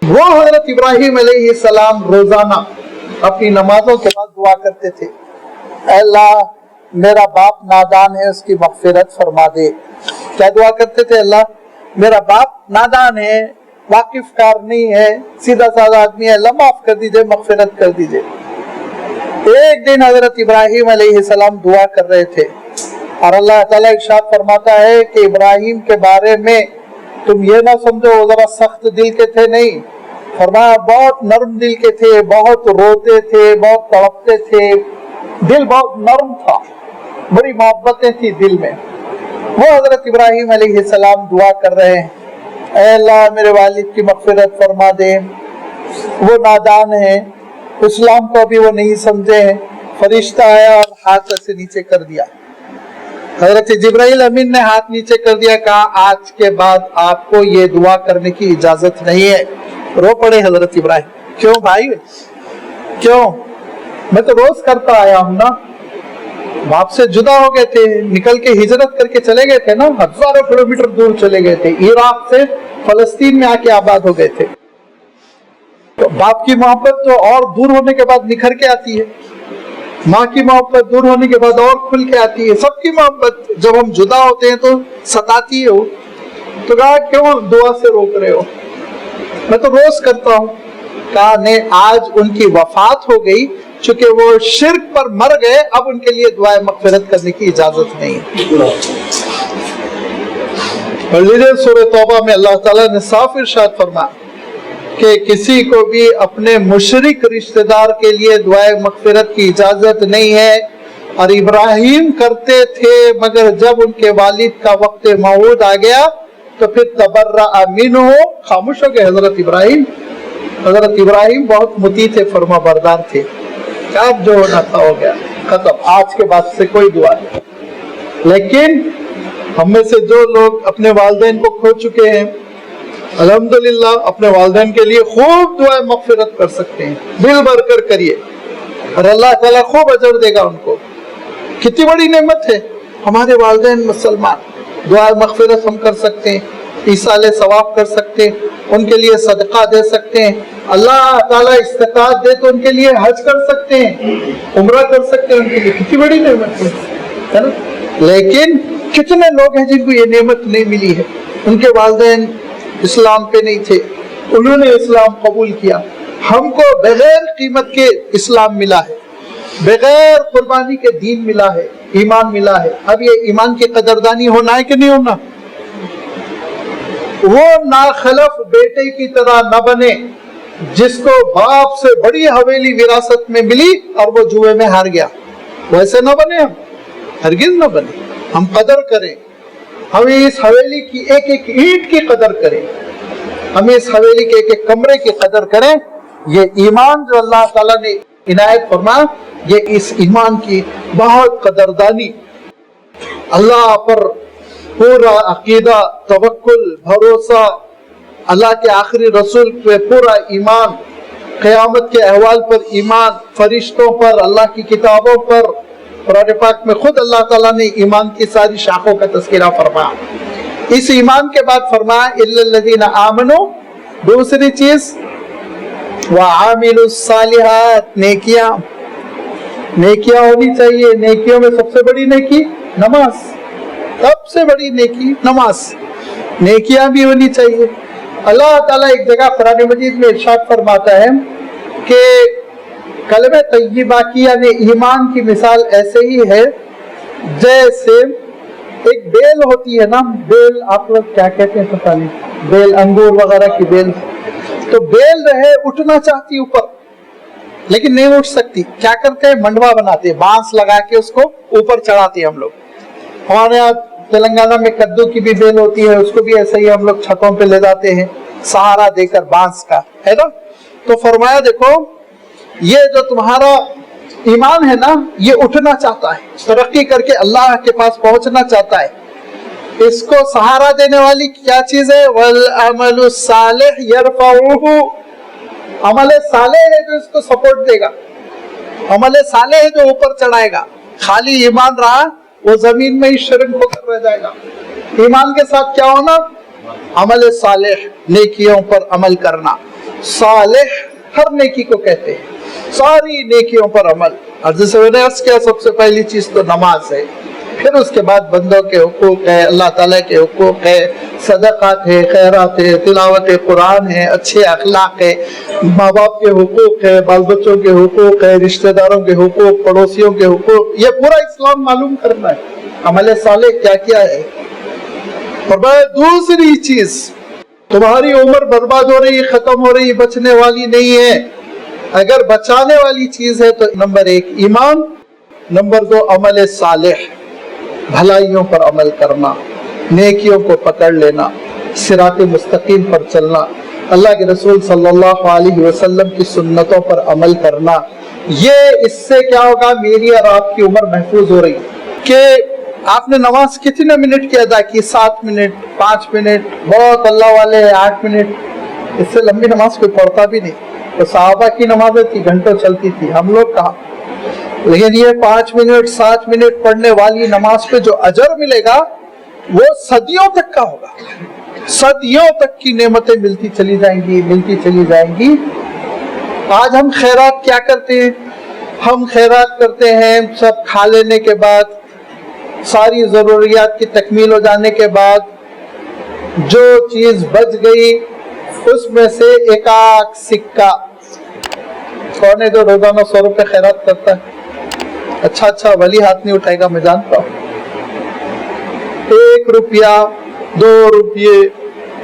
وہ حضرت ابراہیم علیہ السلام روزانہ اپنی نمازوں کے بعد دعا کرتے تھے, اے اللہ میرا باپ نادان ہے, اس کی مغفرت فرما دے. کیا دعا کرتے تھے؟ اللہ میرا باپ نادان ہے, واقف کار نہیں ہے, سیدھا سادہ آدمی ہے, اللہ معاف کر دیجئے, مغفرت کر دیجئے. ایک دن حضرت ابراہیم علیہ السلام دعا کر رہے تھے, اور اللہ تعالیٰ ارشاد فرماتا ہے کہ ابراہیم کے بارے میں تم یہ نہ سمجھو وہ ذرا سخت دل کے تھے, نہیں, فرمایا بہت نرم دل کے تھے, بہت روتے تھے, بہت تڑپتے تھے, دل بہت نرم تھا, بڑی محبتیں تھی دل میں. وہ حضرت ابراہیم علیہ السلام دعا کر رہے ہیں, اے اللہ میرے والد کی مغفرت فرما دے، وہ نادان ہیں، اسلام کو بھی وہ نہیں سمجھے ہیں۔ فرشتہ آیا اور ہاتھ سے نیچے کر دیا، حضرت جبرائیل امین نے ہاتھ نیچے کر دیا، کہا آج کے بعد آپ کو یہ دعا کرنے کی اجازت نہیں ہے۔ رو پڑے حضرت ابراہیم، کیوں بھائی کیوں؟ میں تو روز کرتا آیا ہوں نا، باپ سے جدا ہو گئے تھے، نکل کے ہجرت کر کے چلے گئے تھے نا، ہزاروں کلومیٹر دور چلے گئے تھے، عراق سے فلسطین میں آ کے آباد ہو گئے تھے۔ تو باپ کی محبت تو اور دور ہونے کے بعد نکھر کے آتی ہے، ماں کی محبت دور ہونے کے بعد اور کھل کے آتی ہے، سب کی محبت جب ہم جدا ہوتے ہیں تو ستاتی ہے۔ تو کہا کیوں دعا سے روک رہے ہو؟ میں تو روز کرتا ہوں۔ کہا نہیں، آج ان کی وفات ہو گئی، چونکہ وہ شرک پر مر گئے، اب ان کے لیے دعائے مغفرت کرنے کی اجازت نہیں۔ اور سورہ توبہ میں اللہ تعالیٰ نے صاف ارشاد فرمایا کہ کسی کو بھی اپنے مشرک رشتہ دار کے لیے دعائے مغفرت کی اجازت نہیں ہے، اور ابراہیم کرتے تھے، مگر جب ان کے والد کا وقت موعود آ گیا تو پھر تبرأ منہ، خاموش ہو گئے حضرت ابراہیم۔ حضرت ابراہیم بہت مطیع تھے، فرما بردار تھے، اب جو ہونا تھا ہو گیا، ختم، آج کے بعد سے کوئی دعا نہیں۔ لیکن ہم میں سے جو لوگ اپنے والدین کو کھو چکے ہیں، الحمدللہ اپنے والدین کے لیے خوب دعائیں مغفرت کر سکتے ہیں، دل بھر کر کریے، اور اللہ تعالیٰ خوب اجر دے گا ان کو۔ کتنی بڑی نعمت ہے ہمارے والدین مسلمان، دعائیں مغفرت ہم کر سکتے ہیں، ایصال ثواب کر سکتے ہیں، ان کے لیے صدقہ دے سکتے ہیں، اللہ تعالیٰ استطاعت دے تو ان کے لیے حج کر سکتے ہیں، عمرہ کر سکتے ہیں، ان کے لیے کتنی بڑی نعمت ہے نا۔ لیکن کتنے لوگ ہیں جن کو یہ نعمت نہیں ملی ہے، ان کے والدین اسلام پہ نہیں تھے، انہوں نے اسلام قبول کیا۔ ہم کو بغیر قیمت کے اسلام ملا ہے، بغیر قربانی کے دین ملا ہے، ایمان ملا ہے۔ اب یہ ایمان کی قدردانی ہونا ہے کہ نہیں ہونا؟ وہ ناخلف بیٹے کی طرح نہ بنے جس کو باپ سے بڑی حویلی وراثت میں ملی اور وہ جوئے میں ہار گیا، ویسے نہ بنے، ہم ہرگز نہ بنے۔ ہم قدر کریں، ہم اس حویلی کی ایک ایک اینٹ کی قدر کریں، ہم اس حویلی کے ایک ایک کمرے کی قدر کریں۔ یہ ایمان جو اللہ تعالیٰ نے عنایت فرمایا، یہ اس ایمان کی بہت قدردانی، اللہ پر پورا عقیدہ، توکل، بھروسہ، اللہ کے آخری رسول پہ پورا ایمان، قیامت کے احوال پر ایمان، فرشتوں پر، اللہ کی کتابوں پر۔ قرآن پاک میں خود اللہ تعالیٰ نے ایمان کی ساری شاخوں کا تذکرہ فرمایا۔ اس ایمان کے بعد فرمایا اِلَّا الَّذِينَ آمَنُوا، دوسری چیز وَعَامِلُوا الصَّالِحَاتِ، نیکیاں ہونی چاہیے۔ نیکیوں میں سب سے بڑی نیکی نماز، سب سے بڑی نیکی نماز، نیکیاں بھی ہونی چاہیے۔ اللہ تعالیٰ ایک جگہ قرآن مجید میں ارشاد فرماتا ہے کہ کلمہ طیبہ کی یعنی ایمان کی مثال ایسے ہی ہے جیسے ایک بیل ہوتی ہے نا، بیل آپ لوگ کیا کہتے ہیں پتہ نہیں، بیل انگور وغیرہ کی بیل، تو بیل رہے اٹھنا چاہتی اوپر لیکن نہیں اٹھ سکتی، کیا کرتے ہیں؟ منڈوا بناتے ہیں، بانس لگا کے اس کو اوپر چڑھاتے ہیں ہم لوگ۔ ہمارے یہاں تلنگانہ میں کدو کی بھی بیل ہوتی ہے، اس کو بھی ایسے ہی ہم لوگ چھتوں پہ لے جاتے ہیں سہارا دے کر بانس کا، ہے نا۔ تو فرمایا دیکھو یہ جو تمہارا ایمان ہے نا، یہ اٹھنا چاہتا ہے، ترقی کر کے اللہ کے پاس پہنچنا چاہتا ہے، اس کو سہارا دینے والی کیا چیز ہے؟ وَالْعَمَلُ الصَّالِحُ يَرْفَعُهُ، عمل صالح ہے جو اس کو سپورٹ دے گا، عمل صالح ہے جو اوپر چڑھائے گا۔ خالی ایمان رہا وہ زمین میں ہی شرک ہو کر رہ جائے گا۔ ایمان کے ساتھ کیا ہونا؟ عمل صالح، نیکیوں پر عمل کرنا۔ صالح ہر نیکی کو کہتے ہیں، ساری نیکیوں پر عمل۔ اور جیسے میں نے عرض کیا سب سے پہلی چیز تو نماز ہے، پھر اس کے بعد بندوں کے حقوق ہے، اللہ تعالیٰ کے حقوق ہے، صدقات ہے، خیرات ہے، تلاوت قرآن ہے، اچھے اخلاق ہے، ماں باپ کے حقوق ہے، بال بچوں کے حقوق ہے، رشتہ داروں کے حقوق، پڑوسیوں کے حقوق، یہ پورا اسلام معلوم کرنا ہے۔ عمل صالح کیا کیا ہے؟ اور دوسری چیز، تمہاری عمر برباد ہو رہی، ختم ہو رہی، بچنے والی نہیں ہے۔ اگر بچانے والی چیز ہے تو نمبر 1 ایمان، نمبر 2 عمل صالح، بھلائیوں پر عمل کرنا، نیکیوں کو پکڑ لینا، सिरात मुस्तकीम पर चलना, अल्लाह के रसूल सल्लल्लाहु अलैहि वसल्लम की सुन्नतों पर अमल करना, ये इससे क्या होगा, मेरी और आपकी उम्र महफूज हो रही कि आपने नमाज कितने मिनट की अदा की, 7 मिनट, 5 मिनट, बहुत अल्लाह वाले 8 मिनट, इससे लंबी नमाज कोई पढ़ता भी नहीं। तो सहाबा की नमाजें थी, घंटों चलती थी, हम लोग कहाँ। लेकिन ये 5 मिनट 7 मिनट पढ़ने वाली नमाज पे जो अजर मिलेगा वो सदियों तक का होगा, सदियों तक की नेमतें मिलती चली जाएंगी, मिलती चली जाएंगी। आज हम खैरात क्या करते हैं, हम खैरात करते हैं सब खा लेने के बाद, सारी ज़रूरियात की तकमील हो जाने के बाद जो चीज़ बच गई उसमें से एक आख सिक्का, कौन है जो रोजाना 100 रुपये खैरात करता है? अच्छा वली हाथ नहीं उठाएगा, मैं जानता हूँ। 1 रुपया 2 रुपये,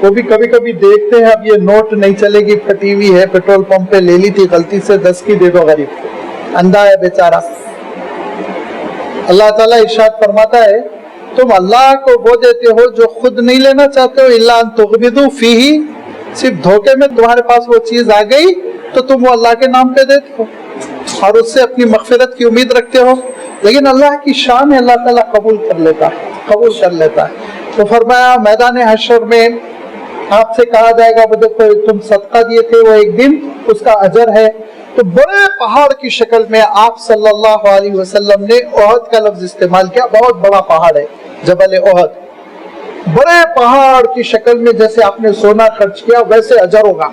वो भी कभी कभी देखते हैं, अब ये नोट नहीं चलेगी, फटी हुई है, पेट्रोल पंप पे ले ली थी गलती से, 10 की दे दो गरीब को, अंधा है बेचारा। अल्लाह ताला इरशाद फरमाता है, तुम अल्लाह को वो देते हो जो खुद नहीं लेना चाहते हो, इल्ला अन तुग़मिदू फीही, सिर्फ धोखे में तुम्हारे पास वो चीज आ गई तो तुम वो अल्लाह के नाम पे देते हो और उससे अपनी मग़फ़िरत की उम्मीद रखते हो। लेकिन अल्लाह की शान है, अल्लाह ताला कबूल कर लेता है, कबूल कर लेता है। तो फरमाया मैदान हशर में आपसे कहा जाएगा, वो देखो तुम सदका दिए थे, वो एक दिन उसका अजर है। तो बड़े पहाड़ की शक्ल में आप सल्लल्लाहु अलैहि वसल्लम ने ओहद का लफ्ज इस्तेमाल किया, बहुत बड़ा पहाड़ है जबल ओहद, बड़े पहाड़ की शक्ल में, जैसे आपने सोना खर्च किया वैसे अजर होगा।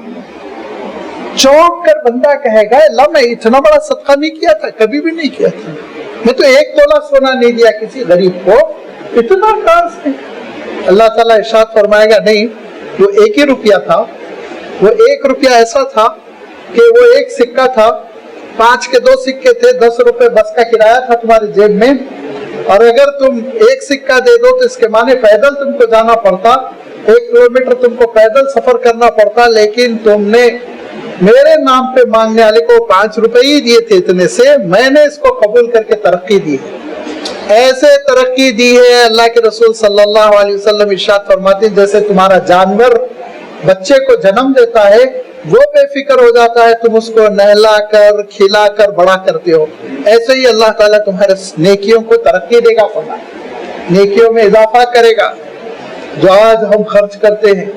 चौंक कर बंदा कहेगा, अल्लाह मैं इतना बड़ा सदका नहीं किया था, कभी भी नहीं किया था, मैं तो 1 तोला सोना नहीं दिया किसी गरीब को, इतना कहां से? अल्लाह ताला इरशाद फरमाएगा, नहीं, वो 1 ही रुपया था, वो 1 रुपया ऐसा था कि वो एक सिक्का था, 5 के 2 सिक्के थे, 10 रुपए बस का किराया था तुम्हारे जेब में, और अगर तुम 1 सिक्का दे दो तो इसके माने पैदल तुमको जाना पड़ता, 1 किलोमीटर तुमको पैदल सफर करना पड़ता, लेकिन तुमने मेरे नाम पे मांगने वाले को 5 रुपए ही दिए थे, इतने से मैंने इसको कबूल करके तरक्की दी। ऐसे तरक्की दी है, अल्लाह के रसूल सल्लल्लाहु अलैहि वसल्लम इरशाद फरमाते हैं, जैसे तुम्हारा जानवर बच्चे को जन्म देता है, वो बेफिक्र हो जाता है, तुम उसको नहला कर खिला कर बड़ा करते हो, ऐसे ही अल्लाह ताला तुम्हारे नेकियों को तरक्की देगा, नेकियों में इजाफा करेगा। जो आज हम खर्च करते हैं,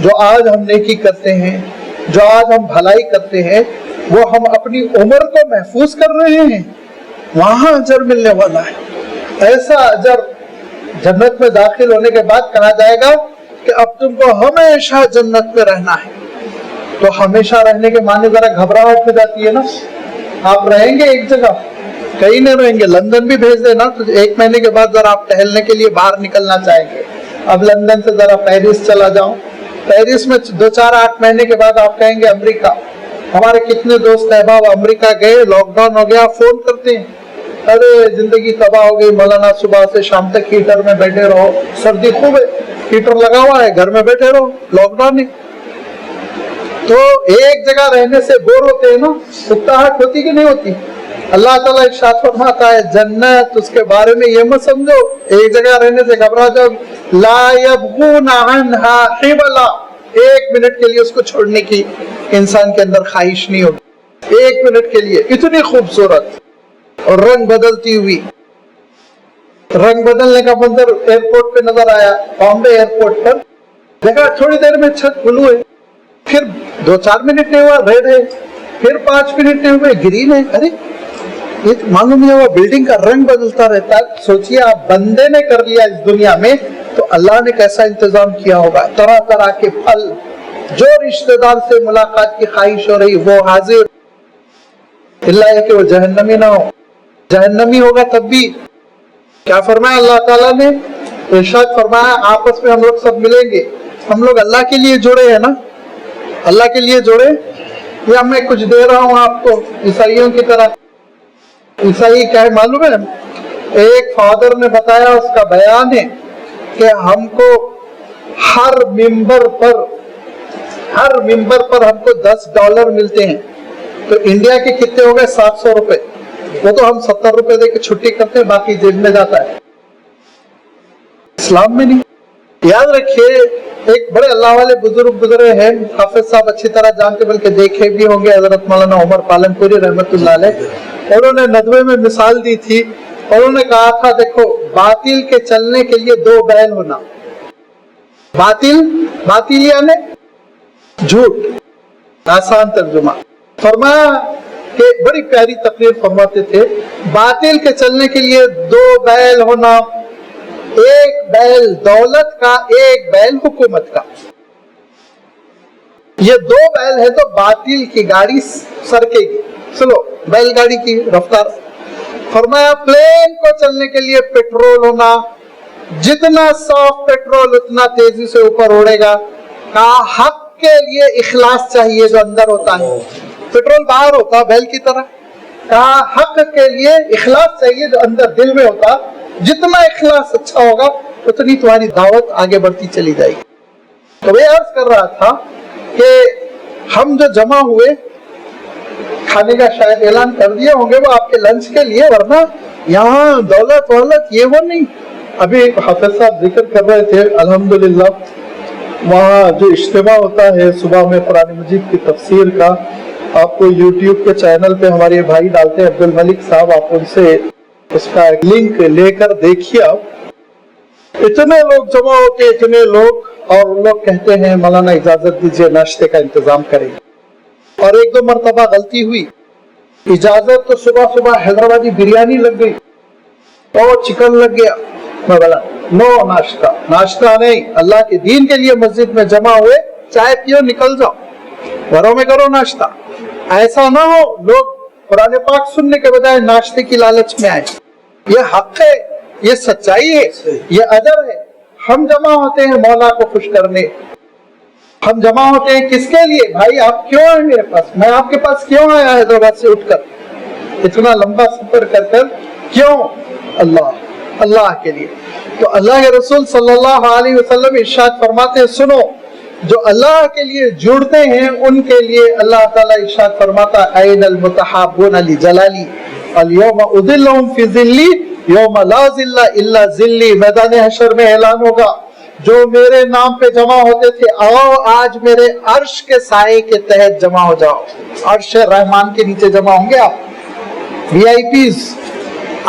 जो आज हम नेकी करते हैं, जो आज हम भलाई करते हैं, वो हम अपनी उम्र को महफूज कर रहे हैं, वहां अजर मिलने वाला है। ऐसा अजर जन्नत में दाखिल होने के बाद कहा जाएगा कि अब तुमको हमेशा जन्नत में रहना है। तो हमेशा रहने के माने जरा घबराहट हो जाती है ना, आप रहेंगे एक जगह, कहीं नहीं रहेंगे, लंदन भी भेज देना तो 1 महीने के बाद जरा आप टहलने के लिए बाहर निकलना चाहेंगे। अब लंदन से जरा पेरिस चला जाओ, पेरिस में 2-4-8 महीने के बाद आप कहेंगे अमेरिका। हमारे कितने दोस्त अहबाब अमेरिका गए, लॉकडाउन हो गया, फोन करते हैं, अरे जिंदगी तबाह हो गई मौलाना, सुबह से शाम तक हीटर में बैठे रहो, सर्दी खूब है, हीटर लगा हुआ है, घर में बैठे रहो, लॉकडाउन है। तो एक जगह रहने से बोर होते हैं ना, उकताहट होती कि नहीं होती? अल्लाह ताला इरशाद फरमाता है, जन्नत उसके बारे में ये मत समझो एक जगह रहने से घबरा जाओ, ला यबगूना अन्हा हिबला, 1 मिनट के लिए उसको छोड़ने की इंसान के अंदर ख्वाहिश नहीं होगी, 1 मिनट के लिए। इतनी खूबसूरत और रंग बदलती हुई, रंग बदलने का मंजर एयरपोर्ट पे नजर आया, बॉम्बे एयरपोर्ट पर देखा, थोड़ी देर में छत ब्लू है, फिर 2-4 मिनट नहीं हुआ रेड है, फिर 5 मिनट नहीं हुए ग्रीन है। अरे ये मालूम नहीं हुआ, बिल्डिंग का रंग बदलता रहता है। सोचिए आप बंदे ने कर लिया इस दुनिया में, तो अल्लाह ने कैसा इंतजाम किया होगा। तरह तरह के फल, जो रिश्तेदार से मुलाकात की ख्वाहिश हो रही वो हाजिर, इल्ला कि वो जहन्नमी ना हो, जहन्नमी होगा तब भी। क्या फरमाया अल्लाह ताला ने? इरशाद फरमाया, आपस में हम लोग सब मिलेंगे, हम लोग अल्लाह के लिए जुड़े हैं ना, अल्लाह के लिए जुड़े, या मैं कुछ दे रहा हूं आपको ईसाइयों की तरह। ईसाई क्या है मालूम है? एक फादर ने बताया, उसका बयान है कि हमको हर मिंबर पर हमको $10 मिलते हैं, तो इंडिया के कितने हो गए? 700 रुपए। वो तो हम 70 रुपए दे के छुट्टी करते हैं, बाकी जेब में जाता है। इस्लाम में नहीं। याद रखिए, ایک بڑے اللہ والے بزرگ گزرے ہیں, حافظ صاحب اچھی طرح جانتے بلکہ دیکھے بھی ہوں گے, حضرت مولانا عمر پالن پوری رحمت اللہ علیہ. انہوں نے ندوے میں مثال دی تھی, انہوں نے کہا تھا دیکھو باطل کے چلنے کے لیے دو بیل ہونا. باطل یعنی جھوٹ, آسان ترجمہ. فرمایا کہ بڑی پیاری تقریر فرماتے تھے, باطل کے چلنے کے لیے دو بیل ہونا, ایک بیل دولت کا, ایک بیل حکومت کا. یہ دو بیل ہے تو باطل کی گاڑی سرکے گی, سلو بیل گاڑی کی رفتار. فرمایا پلین کو چلنے کے لیے پیٹرول ہونا, جتنا صاف پیٹرول اتنا تیزی سے اوپر اڑے گا. کہا حق کے لیے اخلاص چاہیے جو اندر ہوتا ہے, پیٹرول باہر ہوتا بیل کی طرح. کہا حق کے لیے اخلاص چاہیے جو اندر دل میں ہوتا, جتنا اخلاص اچھا ہوگا اتنی تمہاری دعوت آگے بڑھتی چلی جائے گی. تو میں عرض کر رہا تھا کہ ہم جو جمع ہوئے, کھانے کا شاید اعلان کر دیے ہوں گے وہ آپ کے لنچ کے لیے, ورنہ یہاں دولت یہ وہ نہیں. ابھی حافظ صاحب ذکر کر رہے تھے, الحمدللہ وہاں جو اجتماع ہوتا ہے صبح میں قرآن مجید کی تفسیر کا, آپ کو یوٹیوب کے چینل پہ ہمارے بھائی ڈالتے ہیں عبد الملک صاحب, آپ ان سے اس کا لنک لے کر دیکھیے. آپ اتنے لوگ جمع ہوتے, اتنے لوگ, اور ان لوگ کہتے ہیں مولانا اجازت دیجیے ناشتے کا انتظام کریں. اور ایک دو مرتبہ غلطی ہوئی, اجازت تو صبح حیدرآبادی بریانی لگ گئی اور چکن لگ گیا. میں بولا نو ناشتہ نہیں, اللہ کے دین کے لیے مسجد میں جمع ہوئے, چائے پیو نکل جاؤ, گھروں میں کرو ناشتہ. ایسا نہ ہو لوگ قرآن پاک سننے کے بجائے ناشتے کی لالچ میں آئے. یہ حق ہے, یہ سچائی ہے, یہ اجر ہے. ہم جمع ہوتے ہیں مولا کو خوش کرنے, ہم جمع ہوتے ہیں کس کے لیے؟ بھائی آپ کیوں آئے میرے پاس, میں آپ کے پاس کیوں آیا حیدرآباد سے اٹھ کر اتنا لمبا سفر کر کیوں؟ اللہ کے لیے. تو اللہ کے رسول صلی اللہ علیہ وسلم ارشاد فرماتے ہیں, سنو جو اللہ کے لیے جڑتے ہیں ان کے لیے اللہ تعالیٰ ارشاد فرماتا ہے, این المتحابون لجلالی الیوم اذلہم فی ذلی یوم لا ذل الا ذلی. میدان حشر میں اعلان ہوگا, جو میرے نام پہ جمع ہوتے تھے آؤ آج میرے عرش کے سائے کے تحت جمع ہو جاؤ. عرش رحمان کے نیچے جمع ہوں گے آپ. وی آئی پیز,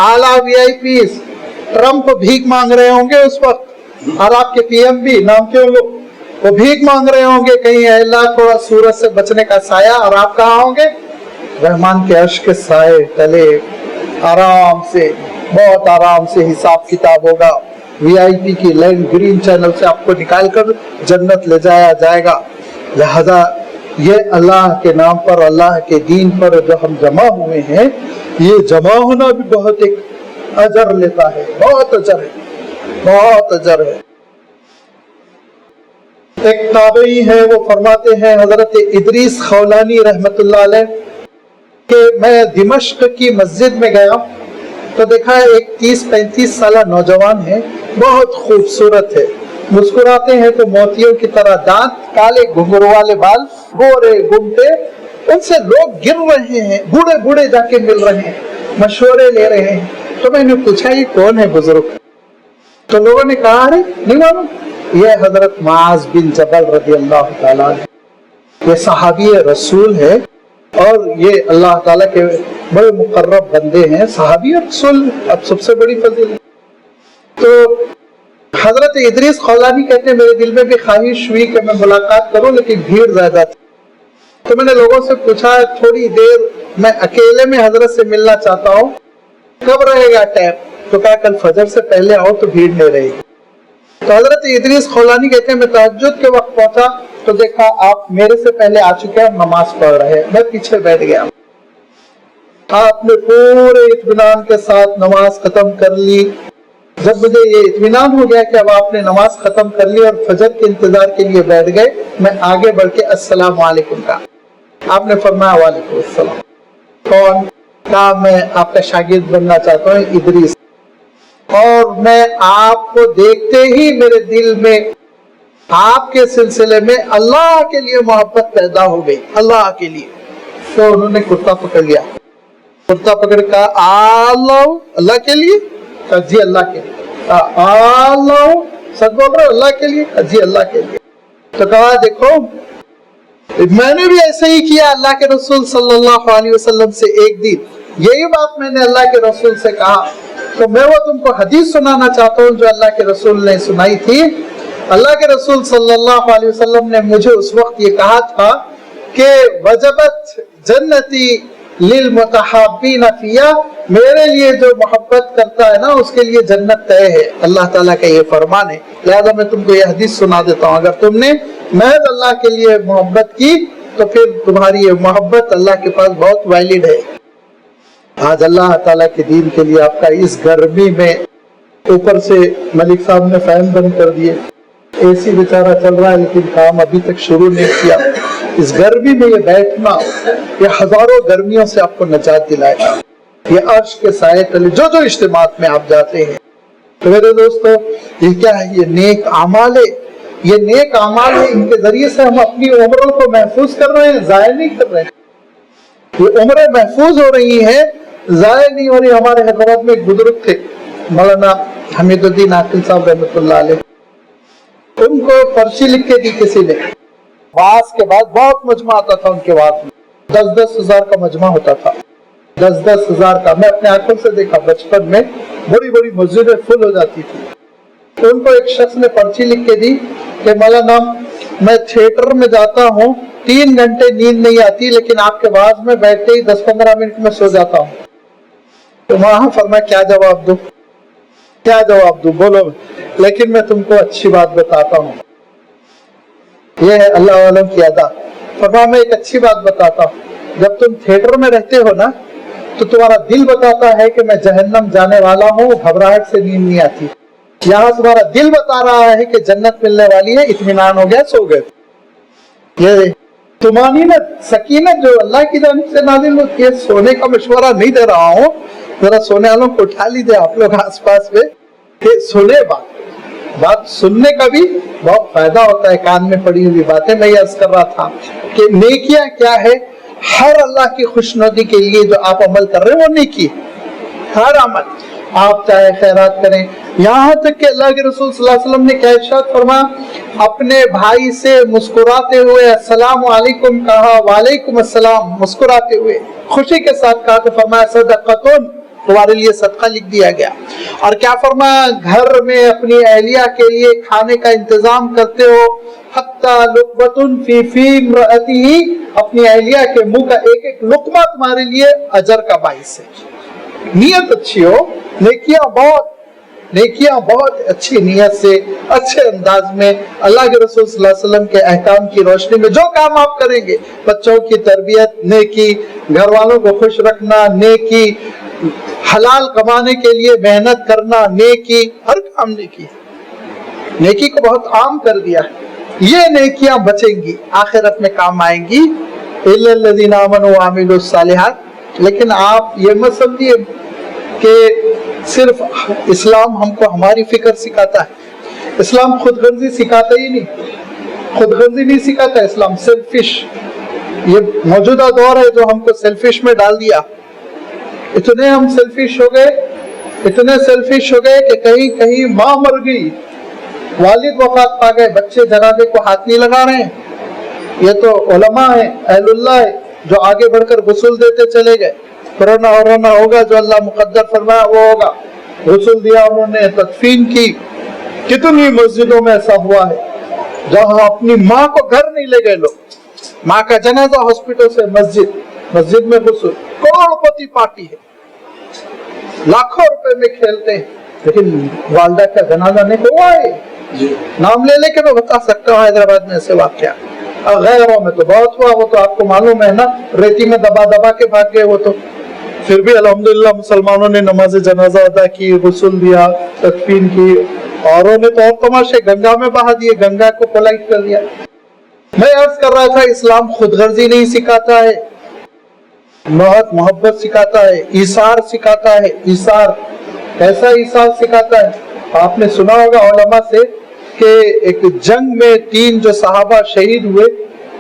اعلیٰ وی آئی پیز. ٹرمپ بھیک مانگ رہے ہوں گے اس وقت, اور آپ کے پی ایم بھی نام کے لوگ, وہ بھیک مانگ رہے ہوں گے کہیں اے اللہ تھوڑا سورج سے بچنے کا سایہ, اور آپ کہاں ہوں گے؟ رحمان کے عرش کے سائے تلے, آرام سے, بہت آرام سے حساب کتاب ہوگا. وی آئی پی کی لینڈ گرین چینل سے آپ کو نکال کر جنت لے جایا جائے گا. لہذا یہ اللہ کے نام پر, اللہ کے دین پر جو ہم جمع ہوئے ہیں, یہ جمع ہونا بھی بہت ایک اجر لیتا ہے, بہت اجر ہے, بہت اجر ہے. ایک تابعی ہے وہ فرماتے ہیں حضرت ادریس خولانی رحمت اللہ علیہ کہ میں دمشق کی مسجد میں گیا تو دیکھا ایک 30-35 سالہ نوجوان ہے, بہت خوبصورت ہے, مسکراتے ہیں تو موتیوں کی طرح, دانت کالے, گھنگرو والے بال, گورے گھومتے. ان سے لوگ گر رہے ہیں, بوڑھے جا کے مل رہے ہیں, مشورے لے رہے ہیں. تو میں نے پوچھا یہ کون ہے بزرگ؟ تو لوگوں نے کہا ارے نہیں معلوم, یہ حضرت معاذ بن جبل رضی اللہ تعالیٰ عنہ, یہ صحابی رسول ہے اور یہ اللہ تعالیٰ کے بڑے مقرب بندے ہیں. صحابی رسول اب سب سے بڑی فضیلت. تو حضرت ادریس خولانی کہتے ہیں میرے دل میں بھی خواہش ہوئی کہ میں ملاقات کروں, لیکن بھیڑ زیادہ تھی. تو میں نے لوگوں سے پوچھا تھوڑی دیر میں اکیلے میں حضرت سے ملنا چاہتا ہوں, کب رہے گا ٹائم؟ تو کہا کل فجر سے پہلے آؤ تو بھیڑ نہیں رہے گی. تو حضرت ادریس خولانی کہتے ہیں میں تہجد کے وقت پہنچا تو دیکھا آپ میرے سے پہلے آ چکے ہیں, نماز پڑھ رہے ہیں, میں پیچھے بیٹھ گیا. آپ نے پورے اطمینان کے ساتھ نماز ختم کر لی. جب مجھے یہ اطمینان ہو گیا کہ اب آپ نے نماز ختم کر لی اور فجر کے انتظار کے لیے بیٹھ گئے, میں آگے بڑھ کے السلام علیکم کہا. آپ نے فرمایا وعلیکم السلام. کون؟ کہا میں آپ کا شاگرد بننا چاہتا ہوں, ادریس, اور میں آپ کو دیکھتے ہی میرے دل میں آپ کے سلسلے میں اللہ کے لیے محبت پیدا ہو گئی, اللہ کے لیے. تو انہوں نے کرتا پکڑ لیا, کرتا پکڑ کہا اللہ کے لیے, جی اللہ کے لیے. اللہ سچ بول رہے اللہ کے لیے, جی اللہ کے لیے. تو کہا دیکھو میں نے بھی ایسے ہی کیا اللہ کے رسول صلی اللہ علیہ وسلم سے ایک دن یہی بات میں نے اللہ کے رسول سے کہا، تو میں وہ تم کو حدیث سنانا چاہتا ہوں جو اللہ کے رسول نے سنائی تھی۔ اللہ کے رسول صلی اللہ علیہ وسلم نے مجھے اس وقت یہ کہا تھا کہ وجبت جنتی للمتحابین فیہا، میرے لیے جو محبت کرتا ہے نا اس کے لیے جنت طے ہے، اللہ تعالیٰ کا یہ فرمان ہے، لہذا میں تم کو یہ حدیث سنا دیتا ہوں، اگر تم نے محض اللہ کے لیے محبت کی تو پھر تمہاری یہ محبت اللہ کے پاس بہت ویلڈ ہے۔ آج اللہ تعالیٰ کے دین کے لیے آپ کا اس گرمی میں، اوپر سے ملک صاحب نے فین بند کر دیے، اے سی بیچارہ چل رہا ہے لیکن کام ابھی تک شروع نہیں کیا، اس گرمی میں یہ بیٹھنا یہ ہزاروں گرمیوں سے آپ کو نجات دلائے گا، یہ عرش کے سائے تلے جو اجتماعات میں آپ جاتے ہیں۔ تو میرے دوستو یہ کیا ہے؟ یہ نیک اعمال ہے، یہ نیک اعمال ہے، ان کے ذریعے سے ہم اپنی عمروں کو محفوظ کر رہے ہیں، ضائع نہیں کر رہے ہیں، یہ عمریں محفوظ ہو رہی ہیں، ضائع نہیں ہو رہی۔ ہمارے حیدرآباد میں ایک بزرگ تھے مولانا حمید الدین عاقل صاحب رحمۃ اللہ علیہ، ان کو پرچی لکھ کے دی کسی نے، واعظ کے بعد بہت مجمع آتا تھا ان کے واعظ میں، 10-10 ہزار کا مجمع ہوتا تھا، 10-10 ہزار کا، میں اپنے آنکھوں سے دیکھا بچپن میں، بڑی بڑی مسجدیں فل ہو جاتی تھی۔ ان کو ایک شخص نے پرچی لکھ کے دی کہ مولانا میں تھیٹر میں جاتا ہوں، 3 گھنٹے نیند نہیں آتی لیکن آپ کے واعظ میں بیٹھتے ہی 10-15 منٹ میں سو جاتا ہوں۔ تو وہاں فرمایا کیا جواب دوں، کیا جواب دوں، بولو، لیکن میں تم کو اچھی بات بتاتا ہوں، یہ ہے اللہ عالم کی ادا۔ فرمایا میں ایک اچھی بات بتاتا ہوں، جب تم تھیٹر میں رہتے ہو نا تو تمہارا دل بتاتا ہے کہ میں جہنم جانے والا ہوں، گھبراہٹ سے نیند نہیں آتی، یہاں تمہارا دل بتا رہا ہے کہ جنت ملنے والی ہے، اطمینان ہو گیا، سو گئے۔ یہ طمانینت، سکینت جو اللہ کی جانب سے نازل ہوتی ہے، سونے کا مشورہ نہیں دے رہا ہوں، ذرا سونے والوں کو اٹھا لیجیے آپ لوگ آس پاس میں، کہ سنے بات سننے کا بھی بہت فائدہ ہوتا ہے، کان میں پڑی ہوئی باتیں۔ میں یہ عرض کر رہا تھا کہ نیکیاں کیا ہے، ہر اللہ کی خوشنودی کے لیے جو آپ عمل کر رہے ہیں وہ نیکی، ہر عمل، آپ چاہے خیرات کریں، یہاں تک کہ اللہ کے رسول صلی اللہ علیہ وسلم نے کیا ارشاد فرمایا، اپنے بھائی سے مسکراتے ہوئے السلام علیکم کہا، وعلیکم السلام، مسکراتے ہوئے خوشی کے ساتھ کہا، تو فرمایا صدقۃ، تمہارے لیے صدقہ لکھ دیا گیا۔ اور کیا فرمایا، گھر میں اپنی اہلیہ کے لیے کھانے کا انتظام کرتے ہو، حتی لقمۃ فی امرأتہ، اپنی اہلیہ کے منہ کا ایک ایک لقمہ تمہارے لیے اجر کا باعث ہے۔ نیت اچھی ہو، نیکیاں بہت اچھی نیت سے، اچھے انداز میں اللہ کے رسول صلی اللہ علیہ وسلم کے احکام کی روشنی میں جو کام آپ کریں گے، بچوں کی تربیت نیکی، گھر والوں کو خوش رکھنا نیکی، حلال کمانے کے لیے محنت کرنا نیکی، ہر کام نیکی، نیکی کو بہت عام کر دیا ہے۔ یہ نیکیاں بچیں گی، آخرت میں کام آئیں گی، الا الذین آمنوا وعملوا الصالحات۔ لیکن آپ یہ مت سمجھیے کہ صرف اسلام ہم کو ہماری فکر سکھاتا ہے، اسلام خود غرضی سکھاتا ہی نہیں، خود غرضی نہیں سکھاتا اسلام، سیلفش، یہ موجودہ دور ہے جو ہم کو سیلفش میں ڈال دیا۔ اتنے ہم سیلفش ہو گئے کہ کہیں ماں مر گئی، والد وفات پا گئے، بچے جنازے کو ہاتھ نہیں لگا رہے ہیں۔ یہ تو علماء ہیں، اہل اللہ ہے، جو آگے بڑھ کر غسل دیتے چلے گئے، رونا ہوگا، جو اللہ مقدر فرمایا وہ ہوگا، غسل دیا انہوں نے، تدفین کی۔ کتنی مسجدوں میں ایسا ہوا ہے جہاں اپنی ماں کو گھر نہیں لے گئے لوگ، ماں کا جنازہ ہاسپٹل سے مسجد میں غسل، کروڑ پتی پارٹی ہے، لاکھوں روپے میں کھیلتے ہیں، لیکن والدہ کا جنازہ نہیں ہوا ہے۔ نام لے کے میں بتا سکتا ہوں حیدرآباد میں ایسے واقعہ، غیروں میں تو بہت ہوا، وہ تو آپ کو معلوم ہے نا، ریتی میں دبا کے بھاگ گئے وہ تو، پھر بھی الحمدللہ مسلمانوں نے نماز جنازہ ادا کی، غسل دیا، تدفین کی، اوروں نے تو اور تماشے گنگا میں بہا دیے، گنگا کو پولائٹ کر دیا۔ میں عرض کر رہا تھا اسلام خود غرضی نہیں سکھاتا ہے، بہت محبت سکھاتا ہے، ایثار سکھاتا ہے۔ ایثار کیسا ایثار سکھاتا ہے؟ آپ نے سنا ہوگا علماء سے کہ ایک جنگ میں 3 جو صحابہ شہید ہوئے،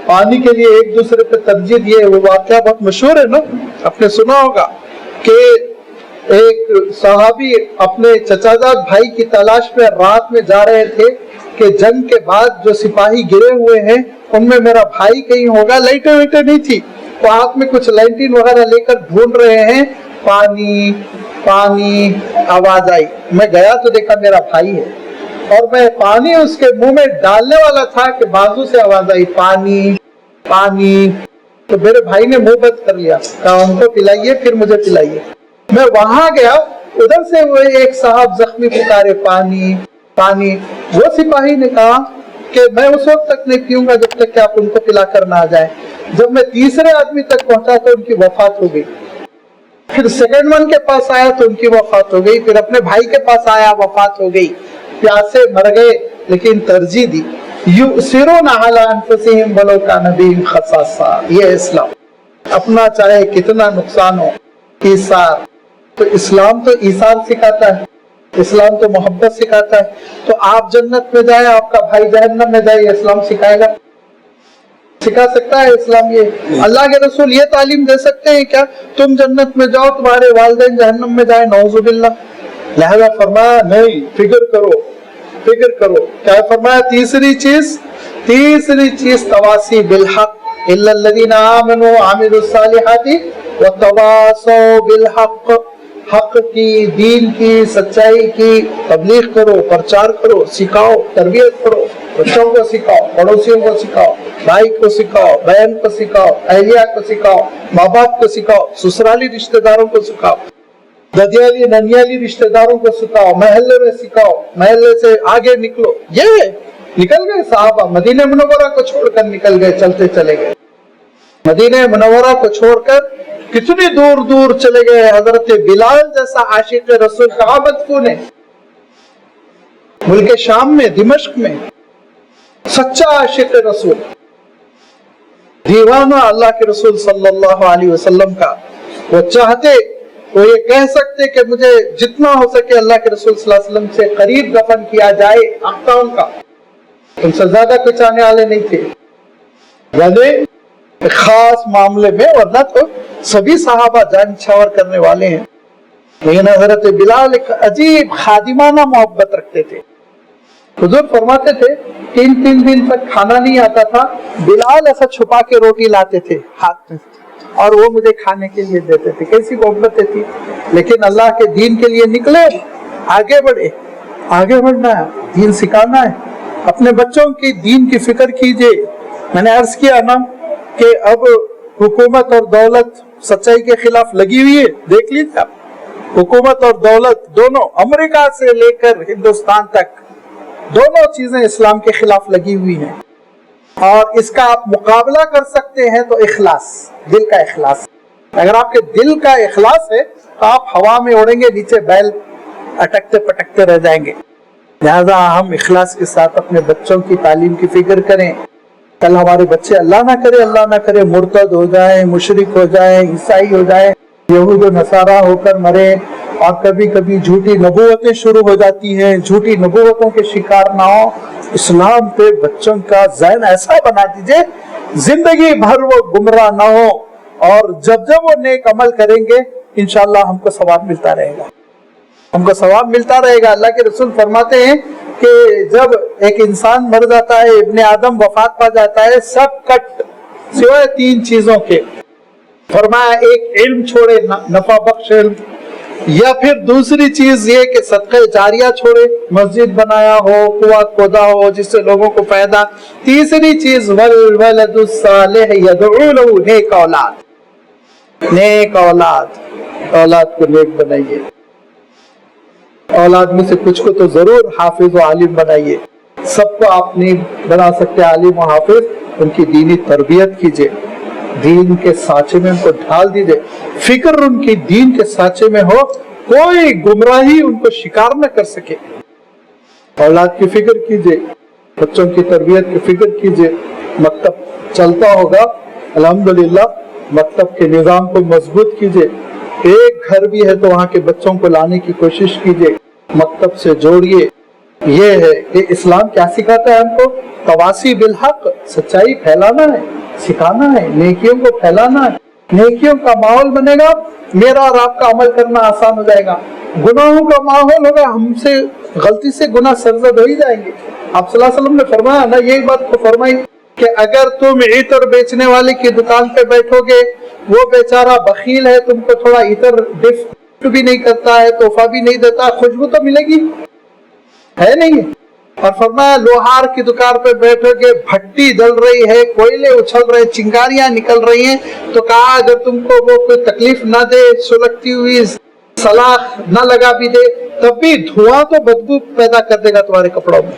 پانی کے لیے ایک دوسرے پہ ترجیح دیے، وہ واقعہ بہت مشہور ہے نا، آپ نے سنا ہوگا کہ ایک صحابی اپنے چچا زاد بھائی کی تلاش میں رات میں جا رہے تھے، کہ جنگ کے بعد جو سپاہی گرے ہوئے ہیں ان میں میرا بھائی کہیں ہوگا. لائٹیں وائٹیں نہیں تھی, تو ہاتھ میں کچھ لینٹین وغیرہ لے کر ڈھونڈ رہے ہیں. پانی پانی آواز آئی, میں گیا تو دیکھا میرا بھائی ہے, اور میں پانی اس کے منہ میں ڈالنے والا تھا کہ بازو سے آواز آئی پانی پانی. تو میرے بھائی نے منہ بند کر لیا, کہا ان کو پلائیے پھر مجھے پلائیے. میں وہاں گیا, ادھر سے وہ ایک صاحب زخمی پکارے پانی پانی. وہ سپاہی نے کہا کہ میں اس وقت تک نہیں پیوں گا جب تک کہ آپ ان کو پلا کر نہ آ جائیں. جب میں تیسرے آدمی تک پہنچا تو ان کی وفات ہو گئی. پھر سیکنڈ ون کے پاس آیا تو ان کی وفات ہو گئی. پھر اپنے بھائی کے پاس آیا, وفات ہو گئی. پیاسے مر گئے, لیکن ترجیح دی یؤثرون علی انفسہم ولو کان بہم خصاصہ. یہ اسلام, اپنا چاہے کتنا نقصان ہو, ایثار. تو اسلام تو ایثار سکھاتا ہے, اسلام تو محبت سکھاتا ہے. تو آپ جنت میں جائیں, آپ کا بھائی جہنم میں جائے, یہ اسلام سکھائے گا؟ سکھا سکتا ہے اسلام؟ یہ اللہ کے رسول یہ تعلیم دے سکتے ہیں کیا تم جنت میں جاؤ تمہارے والدین جہنم میں جائیں؟ نعوذ باللہ. لہذا فرمایا نہیں, فکر کرو فکر کرو. کیا فرمایا؟ تیسری چیز تواصی بالحق الا الذین آمنوا وعملوا الصالحات وتواصوا بالحق. حق کی, دین کی, سچائی کی تبلیغ کرو, پرچار کرو, سکھاؤ, تربیت کرو. بچوں کو سکھاؤ, پڑوسیوں کو سکھاؤ, بھائی کو سکھاؤ, بہن کو سکھاؤ, اہلیہ کو سکھاؤ, ماں باپ کو سکھاؤ, سسرالی رشتہ داروں کو سکھاؤ, ددیالی ننیالی رشتہ داروں کو سکھاؤ, محلے میں سکھاؤ, محلے سے آگے نکلو. یہ نکل گئے صحابہ, مدینہ منورہ کو چھوڑ کر نکل گئے, چلتے چلے گئے. مدینہ منورہ کو چھوڑ کر کتنی دور دور چلے گئے. حضرت بلال جیسا عاشق رسول کہاں مدفون ہے؟ ملک شام میں, دمشق میں. سچا عاشق رسول, دیوانہ اللہ کے رسول صلی اللہ علیہ وسلم کا. وہ چاہتے, وہ یہ کہہ سکتے کہ مجھے جتنا ہو سکے اللہ کے رسول صلی اللہ علیہ وسلم سے قریب دفن کیا جائے. آقا ان کا, ان سے زیادہ کوئی چاہنے والے نہیں تھے. یعنی خاص معاملے میں, ورنہ تو سبھی صحابہ جان چھاور کرنے والے ہیں. لیکن حضرت بلال ایک عجیب خادمانہ محبت رکھتے تھے. حضور فرماتے تھے 3 دن تک کھانا نہیں آتا تھا, بلال ایسا چھپا کے روٹی لاتے تھے ہاتھ میں, اور وہ مجھے کھانے کے لیے دیتے تھے. کیسی محبتیں تھی. لیکن اللہ کے دین کے لیے نکلے, آگے بڑھے. آگے بڑھنا ہے, دین سکھانا ہے. اپنے بچوں کی دین کی فکر کیجئے. میں نے عرض کیا نا کہ اب حکومت اور دولت سچائی کے خلاف لگی ہوئی ہے. دیکھ لیجیے آپ, حکومت اور دولت دونوں, امریکہ سے لے کر ہندوستان تک, دونوں چیزیں اسلام کے خلاف لگی ہوئی ہیں. اور اس کا آپ مقابلہ کر سکتے ہیں تو اخلاص, دل کا اخلاص. اگر آپ کے دل کا اخلاص ہے تو آپ ہوا میں اڑیں گے, نیچے بیل اٹکتے پٹکتے رہ جائیں گے. لہذا ہم اخلاص کے ساتھ اپنے بچوں کی تعلیم کی فکر کریں. کل ہمارے بچے اللہ نہ کرے مرتد ہو جائیں, مشرک ہو جائیں, عیسائی ہو جائیں, یہود و نصارہ ہو کر مرے. اور کبھی کبھی جھوٹی نبوتیں شروع ہو جاتی ہیں, جھوٹی نبوتوں کے شکار نہ ہو. اسلام پہ بچوں کا ذہن ایسا بنا دیجئے زندگی بھر وہ گمراہ نہ ہو, اور جب وہ نیک عمل کریں گے انشاءاللہ ہم کو ثواب ملتا رہے گا, ہم کو ثواب ملتا رہے گا. اللہ کے رسول فرماتے ہیں کہ جب ایک انسان مر جاتا ہے, ابن آدم وفات پا جاتا ہے, سب کٹ سوائے 3 چیزوں کے. فرمایا ایک علم چھوڑے, نفع بخش علم, یا پھر دوسری چیز یہ کہ صدقہ جاریہ چھوڑے, مسجد بنایا ہو, کنواں کھودا ہو جس سے لوگوں کو فائدہ. تیسری چیز والولد الصالح یدعو له, نیک اولاد. نیک اولاد, اولاد کو نیک بنائیے. اولاد میں سے کچھ کو تو ضرور حافظ و عالم بنائیے. سب کو آپ نہیں بنا سکتے عالم و حافظ, ان کی دینی تربیت کیجئے, دین کے سانچے میں ان کو ڈھال دیجئے. فکر ان کی دین کے سانچے میں ہو, کوئی گمراہی ان کو شکار نہ کر سکے. اولاد کی فکر کیجئے, بچوں کی تربیت کی فکر کیجئے. مکتب چلتا ہوگا الحمدللہ, مکتب کے نظام کو مضبوط کیجئے. ایک گھر بھی ہے تو وہاں کے بچوں کو لانے کی کوشش کیجئے, مکتب سے جوڑیے. یہ ہے کہ اسلام کیا سکھاتا ہے ہم کو؟ تواصی بالحق, سچائی پھیلانا ہے, سکھانا ہے, نیکیوں کو پھیلانا ہے. نیکیوں کا ماحول بنے گا, میرا اور آپ کا عمل کرنا آسان ہو جائے گا. گناہوں کا ماحول ہوگا, ہم سے غلطی سے گناہ سرزد ہو ہی جائیں گے. आप सल्लल्लाहु अलैहि वसल्लम ने फरमाया ना, यही बात को फरमाई कि अगर तुम इतर बेचने वाले की दुकान पे बैठोगे, वो बेचारा बखील है, तुमको थोड़ा इतर गिफ्ट भी नहीं करता है, तोहफा भी नहीं देता, खुशबू तो मिलेगी है नहीं। और फरमाया लोहार की दुकान पे बैठोगे, भट्टी जल रही है, कोयले उछल रहे, चिंगारियां निकल रही हैं, तो कहा अगर तुमको वो कोई तकलीफ ना दे, सुलगती हुई सलाख ना लगा भी दे, तब भी धुआं तो बदबू पैदा कर देगा तुम्हारे कपड़ों में।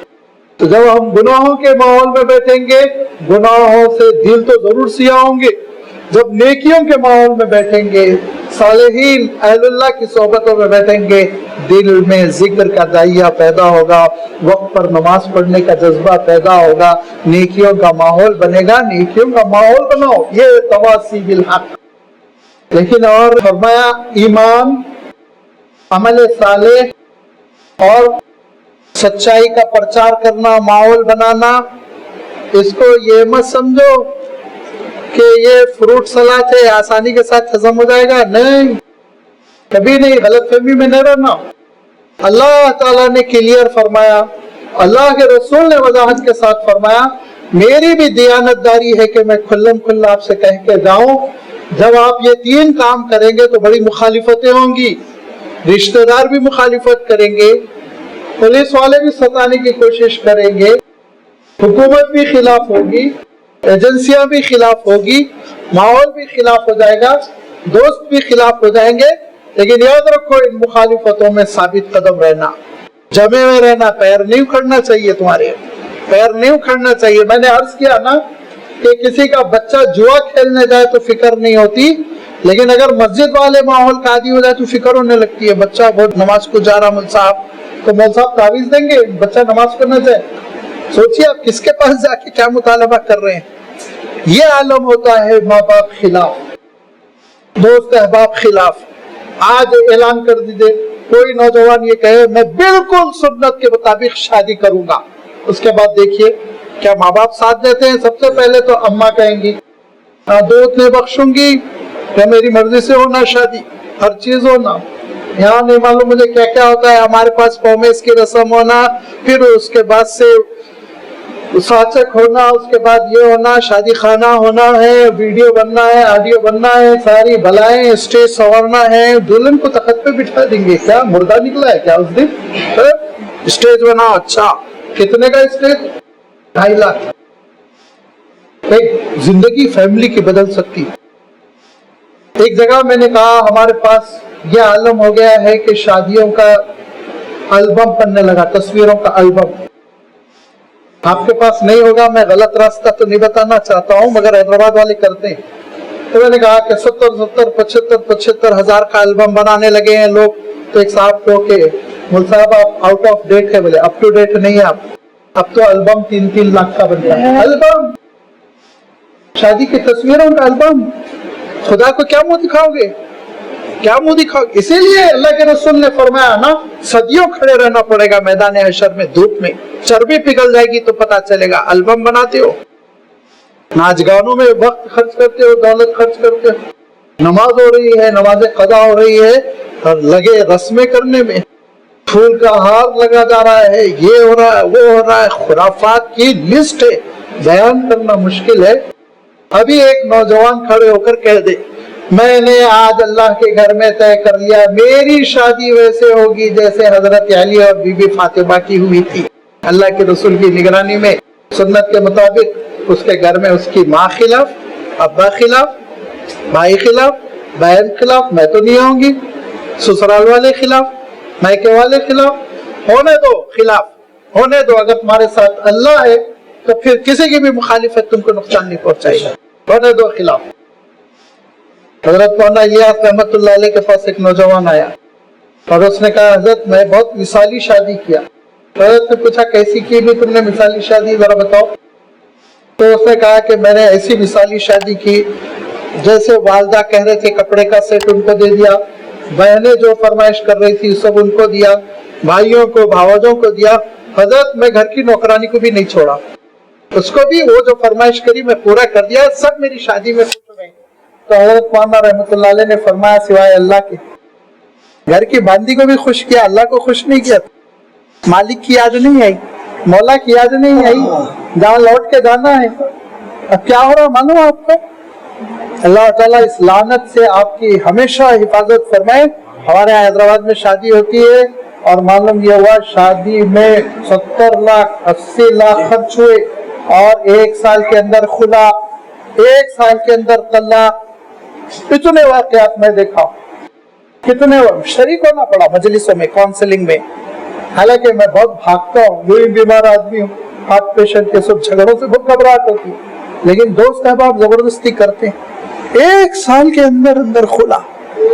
तो जब हम गुनाहों के माहौल में बैठेंगे, गुनाहों से दिल तो जरूर सिया होंगे। जब नेकियों के माहौल में बैठेंगे, सालेहीन अहलुल्लाह की सोहबतों में बैठेंगे, दिल में जिक्र का दाइया पैदा होगा, वक्त पर नमाज पढ़ने का जज्बा पैदा होगा, नेकियों का माहौल बनेगा। नेकियों का माहौल बनाओ, ये तवासी बिल हक। लेकिन और फरमाया ईमान, अमल सालेह और सच्चाई का प्रचार करना, माहौल बनाना, इसको ये मत समझो कि ये फ्रूट सलाद है, आसानी के साथ हजम हो जाएगा, नहीं, कभी नहीं, गलतफहमी में नहीं रहना। अल्लाह ताला ने क्लियर फरमाया, अल्लाह के रसूल ने वजाहत के साथ फरमाया, मेरी भी दियानतदारी है कि मैं खुल्लम खुल्ला आपसे कह के जाऊं, जब आप ये 3 काम करेंगे तो बड़ी मुखालिफतें होंगी, रिश्तेदार भी मुखालिफत करेंगे, पुलिस वाले भी सताने की कोशिश करेंगे, हुकूमत भी खिलाफ होगी, एजेंसियां भी खिलाफ होगी, माहौल भी खिलाफ हो जाएगा, दोस्त भी खिलाफ हो जाएंगे। लेकिन याद रखो, इन मुखालिफतों में साबित कदम रहना, जमे हुए रहना, पैर नहीं उखड़ना चाहिए, तुम्हारे पैर नहीं उखड़ना चाहिए। मैंने अर्ज किया ना कि किसी का बच्चा जुआ खेलने जाए तो फिक्र नहीं होती, लेकिन अगर मस्जिद वाले माहौल का आदी हो जाए तो फिक्र होने लगती है। बच्चा बहुत नमाज को जा रहा मौल साहब, तो मौल साहब तावीज देंगे, बच्चा नमाज करना जाए, सोचिए आप किसके पास जाके क्या मुतालबा कर रहे हैं। ये आलम होता है माँ बाप खिलाफ, दोस्त अहबाब खिलाफ। आज ऐलान कर दीजिए, कोई नौजवान ये कहे मैं बिल्कुल सुन्नत के मुताबिक शादी करूंगा, उसके बाद देखिए क्या माँ बाप साथ देते हैं। सबसे पहले तो अम्मा कहेंगी दूध नहीं बख्शूंगी, क्या मेरी मर्जी से होना शादी, हर चीज होना, यहाँ नहीं मालूम मुझे क्या क्या होता है, हमारे पास कौमेस की रस्म होना, फिर उसके बाद से साचक होना, उसके बाद ये होना, शादी खाना होना है, वीडियो बनना है, ऑडियो बनना है, सारी भलाएं, स्टेज संवारना है, दुल्हन को तख्त पे बिठा देंगे, क्या मुर्दा निकला है क्या उस दिन, स्टेज बना, अच्छा कितने का स्टेज, 2.5 लाख। एक जिंदगी फैमिली की बदल सकती है। एक जगह मैंने कहा हमारे पास ये आलम हो गया है कि शादियों का एल्बम बनने लगा, तस्वीरों का एल्बम। आपके पास नहीं होगा, मैं गलत रास्ता तो नहीं बताना चाहता हूं, मगर हैदराबाद वाले करते हैं। तो मैंने कहा कि 70-75 हजार का एल्बम बनाने लगे हैं लोग। तो एक साहब को के मुल साहब आप आउट ऑफ डेट है, बोले अप टू डेट नहीं है आप, अब तो एल्बम 3-3 लाख का बनता है। एल्बम, शादी की तस्वीरों का एल्बम, खुदा को क्या मुंह दिखाओगे, क्या मुंह दिखाओगे। इसीलिए अल्लाह के रसूल ने फरमाया ना, सदियों खड़े रहना पड़ेगा मैदान हशर में, धूप में, चर्बी पिघल जाएगी तो पता चलेगा। एल्बम बनाते हो, नाच गानों में वक्त खर्च करते हो, दौलत खर्च करते हो, नमाज हो रही है, नमाज कदा हो रही है, और लगे रस्में करने में, फूल का हार लगा जा रहा है, ये हो रहा है, वो हो रहा है, खुराफात की लिस्ट है, बयान करना मुश्किल है। अभी एक नौजवान खड़े होकर कह दे मैंने आज अल्लाह के घर में तय कर लिया मेरी शादी वैसे होगी जैसे हजरत अली और बीबी फातिमा की हुई थी, अल्लाह के रसूल की निगरानी में, सुन्नत के मुताबिक। उसके घर में उसकी माँ खिलाफ, अब्बा खिलाफ, भाई खिलाफ, बहन खिलाफ, मैं तो नहीं आऊंगी, ससुराल वाले खिलाफ, मायके वाले खिलाफ, होने दो खिलाफ, होने दो। अगर तुम्हारे साथ अल्लाह है तो फिर किसी की भी मुखालिफत तुमको नुकसान नहीं पहुंचाएगी, होने दो खिलाफ। हजरत मौलाना इलियास रहमतुल्लाह अलैह के पास एक नौजवान आया और उसने कहा हजरत मैं बहुत मिसाली शादी किया। हजरत ने पूछा कैसी की भी तुमने मिसाली शादी, जरा बताओ। तो उसने कहा कि मैंने ऐसी मिसाली शादी की जैसे वालदा कह रहे थे कपड़े का सेट उनको दे दिया, बहनें जो फरमाइश कर रही थी सब उनको दिया, भाइयों को भावजों को दिया। हजरत मैं घर की नौकरानी को भी नहीं छोड़ा, उसको भी वो जो फरमाइश करी मैं पूरा कर दिया, सब मेरी शादी में खुश हो गई। तो हजरत मौलाना रहमतुल्लाह अलैह ने फरमाया सिवाय अल्लाह के, घर की बांदी को भी खुश किया, अल्लाह को खुश नहीं किया, मालिक की याद नहीं आई। मौला की याद नहीं आई, जहाँ लौट के जाना है। अब क्या हो रहा मालूम आपको? अल्लाह ताला इस लानत से आपकी हमेशा हिफाजत फरमाए। हमारे यहाँ हैदराबाद में शादी होती है और मालूम ये हुआ शादी में 70 लाख 80 लाख खर्च हुए और 1 साल के अंदर खुला, 1 साल के अंदर तलाक। इतने वाकयात मैं देखा, कितने शरीक होना पड़ा मजलिसों में, काउंसलिंग में। हालांकि मैं बहुत भागता हूँ, जो बीमार आदमी हूँ, हार्ट पेशेंट के सब झगड़ों से बहुत घबराहट होती है, लेकिन दोस्त अहबाब जबरदस्ती करते हैं। 1 साल के अंदर अंदर खुला,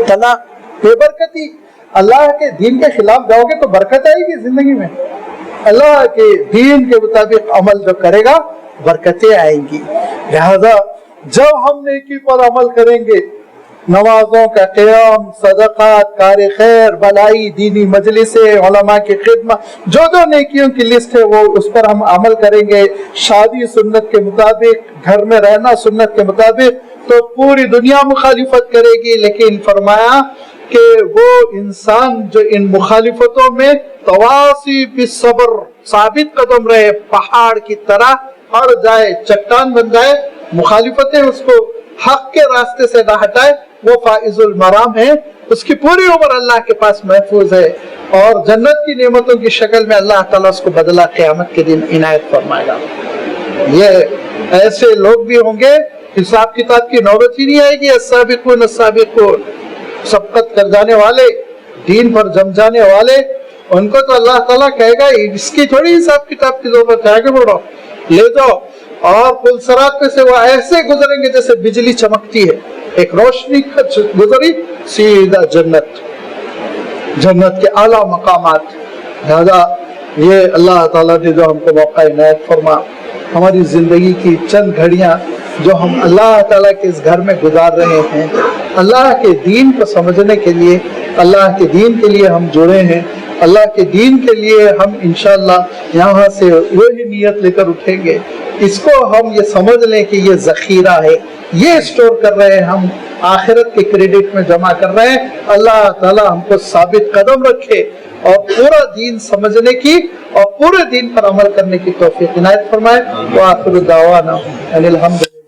तलाक, बेबरकती। अल्लाह के दीन के खिलाफ जाओगे तो बरकत आएगी जिंदगी में। अल्लाह के दीन के मुताबिक अमल जो करेगा बरकतें आएंगी। लिहाजा जब हम नेकी पर अमल करेंगे, नमाजों का क़याम, सदक़ात, कार खैर, भलाई, दीनी मजलिसें, उलमा की खिदमत, जो जो नेकियों की लिस्ट है वो उस पर हम अमल करेंगे। शादी सुन्नत के मुताबिक, घर में रहना सुन्नत के मुताबिक, तो पूरी दुनिया मुखालिफत करेगी। लेकिन फरमाया कि वो इंसान जो इन मुखालिफतों में तवासी बिस्सब्र, साबित कदम रहे, पहाड़ की तरह अड़ जाए, चट्टान बन जाए, मुखालिफतें उसको हक के रास्ते से न हटाए, वो फाइजुल मराम है, उसकी पूरी उम्र अल्लाह के पास महफूज है और जन्नत की नेमतों की शक्ल में अल्लाह ताला उसको बदला क़यामत के दिन इनायत फरमाएगा। ये ऐसे लोग भी होंगे, हिसाब किताब की नौबत ही नहीं आएगी। अस्साबिकून अस्साबिकून, सबकत कर जाने वाले, दीन पर जम जाने वाले, उनको तो अल्लाह ताला कहेगा इसकी थोड़ी हिसाब किताब की जरूरत है, आगे बढ़ो, ले जाओ। और पुलसरात पे से वो ऐसे गुजरेंगे जैसे बिजली चमकती है, एक रोशनी गुजरी, सीधा जन्नत, जन्नत के आला मकामात। लिहाजा ये अल्लाह ताला ने जो हमको मौका इनायत फरमा, हमारी जिंदगी की चंद घड़ियां जो हम अल्लाह ताला के इस घर में गुजार रहे हैं, अल्लाह के दीन को समझने के लिए, अल्लाह के दीन के लिए हम जुड़े हैं। अल्लाह के दीन के लिए हम इंशाअल्लाह यहाँ से वही नियत लेकर उठेंगे। इसको हम ये समझ लें कि ये जखीरा है, ये स्टोर कर रहे हैं, हम आखिरत के क्रेडिट में जमा कर रहे हैं। अल्लाह ताला हमको साबित कदम रखे और पूरा दीन समझने की और पूरे दीन पर अमल करने की तौफीक इनायत फरमाए। व आखिर दावाना अनिल हम्दुलिल्लाह।